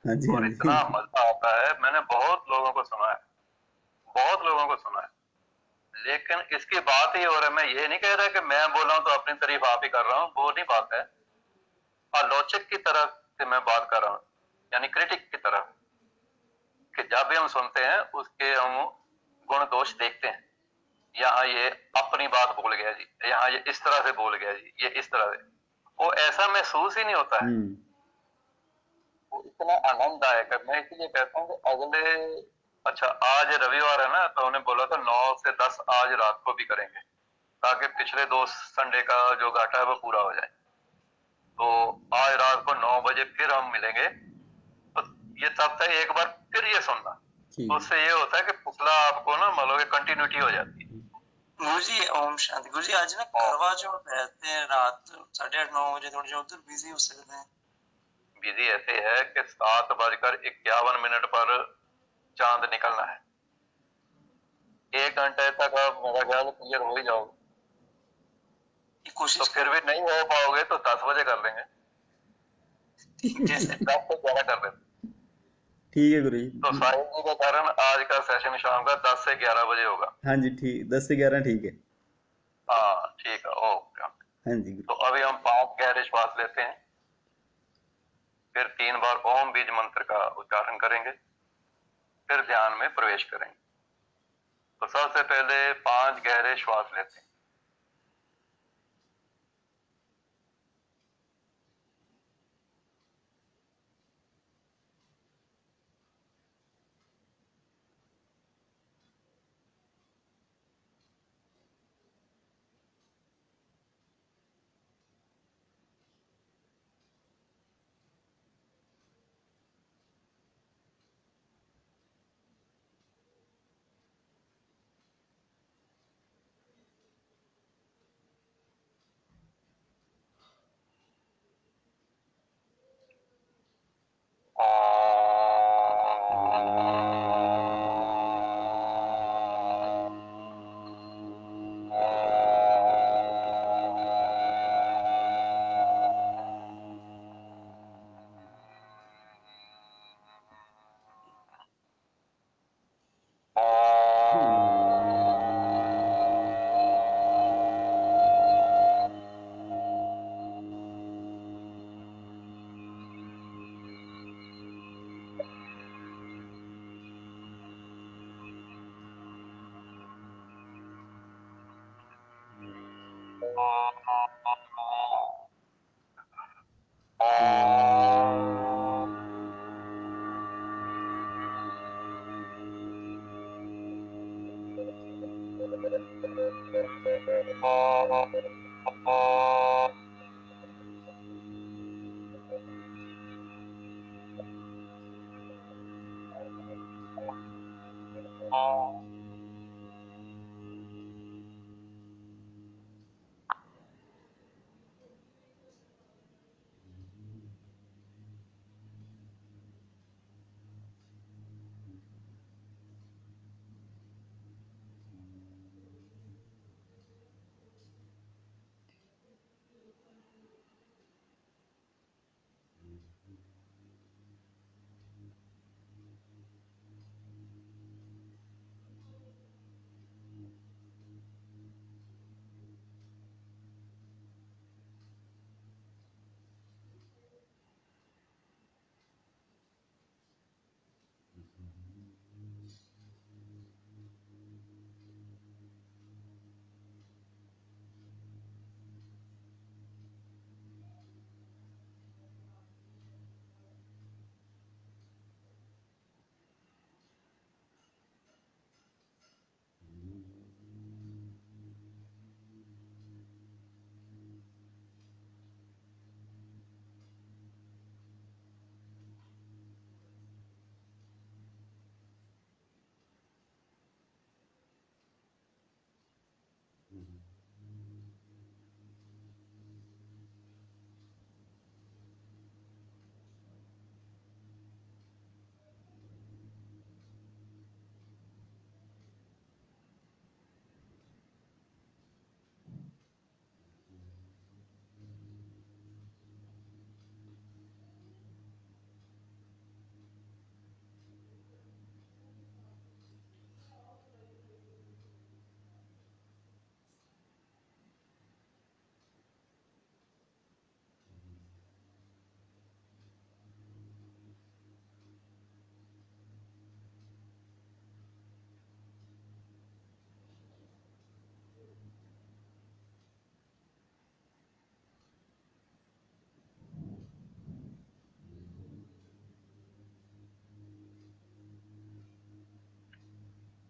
हाँ जी, और हाँ इतना जी। मजा आता है। मैंने बहुत लोगों को सुना है, बहुत लोगों को सुना है, लेकिन इसकी बात ही हो रहा है। मैं ये नहीं कह रहा कि मैं बोला हूं तो अपनी तारीफ आप ही कर रहा हूँ, वो नहीं बात है। आलोचक की तरह से मैं बात कर रहा हूँ, यानी क्रिटिक की तरह, कि जब भी हम सुनते हैं उसके हम गुण दोष देखते हैं। यहाँ ये अपनी बात बोल गया जी, यहाँ ये इस तरह से बोल गया जी, ये इस तरह से, वो ऐसा महसूस ही नहीं होता है। वो इतना आनंददायक है। मैं इसलिए कहता हूँ कि अगले, अच्छा आज रविवार है ना, तो उन्होंने बोला था 9 से 10 आज रात को भी करेंगे, ताकि पिछले 2 संडे का जो घाटा है वो पूरा हो जाए। तो आज रात को 9 बजे फिर हम मिलेंगे। तो ये तब तक एक बार फिर ये सुनना, तो उससे ये होता है कि पिछला आपको ना मान लो कंटिन्यूटी हो जाती है। गुरु जी ओम शांति। गुरु जी आज ना करवा चौथ रहते हैं रात 8:30-9 बजे, थोड़ी जो उधर बिजी हो सकते हैं। विधि ऐसे है कि 7:51 पर चांद निकलना है। 1 घंटे तक आप मेरा ख्याल क्लियर हो ही जाओगे। कोशिश तो फिर भी नहीं हो पाओगे तो 10 बजे कर लेंगे। ठीक है सर। 10 से 11 कर लेंगे। ठीक है गुरु जी। तो साहिल जी के कारण आज का सेशन शाम का 10 से 11 बजे होगा। हाँ जी ठीक, 10 से 11 ठीक है। हाँ ठीक है, ओके। हाँ जी। तो अभी हम 5 गहरे श्वास लेते हैं, फिर 3 बार ओम बीज मंत्र का उच्चारण करेंगे, फिर ध्यान में प्रवेश करेंगे। तो सबसे पहले 5 गहरे श्वास लेते हैं।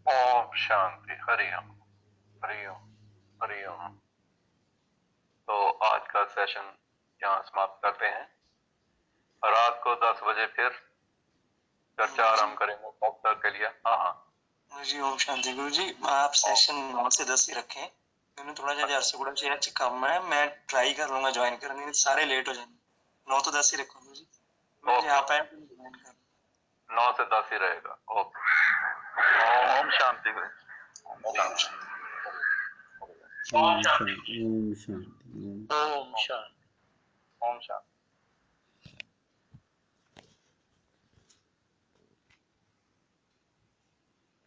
ओम शांति। हरिओम हरिओम हरिओम। तो आज का सेशन यहाँ समाप्त करते हैं। रात को 10 बजे फिर चर्चा आरंभ करेंगे डॉक्टर के लिए। हाँ हाँ गुरु जी ओम शांति। गुरु जी आप सेशन 9 से 10 ही रखें, मैंने थोड़ा जा झारसुगुड़ा से आज काम है, मैं ट्राई कर लूंगा ज्वाइन करने, नहीं सारे लेट हो जाएंगे। 9 तो 10 ही रखो गुरु जी, मैं यहाँ पे ज्वाइन कर 9 से 10 ही रहेगा। ओके। ओम शांति गुरु। ओम शांति ओम शांति ओम शांति। ओम शांति।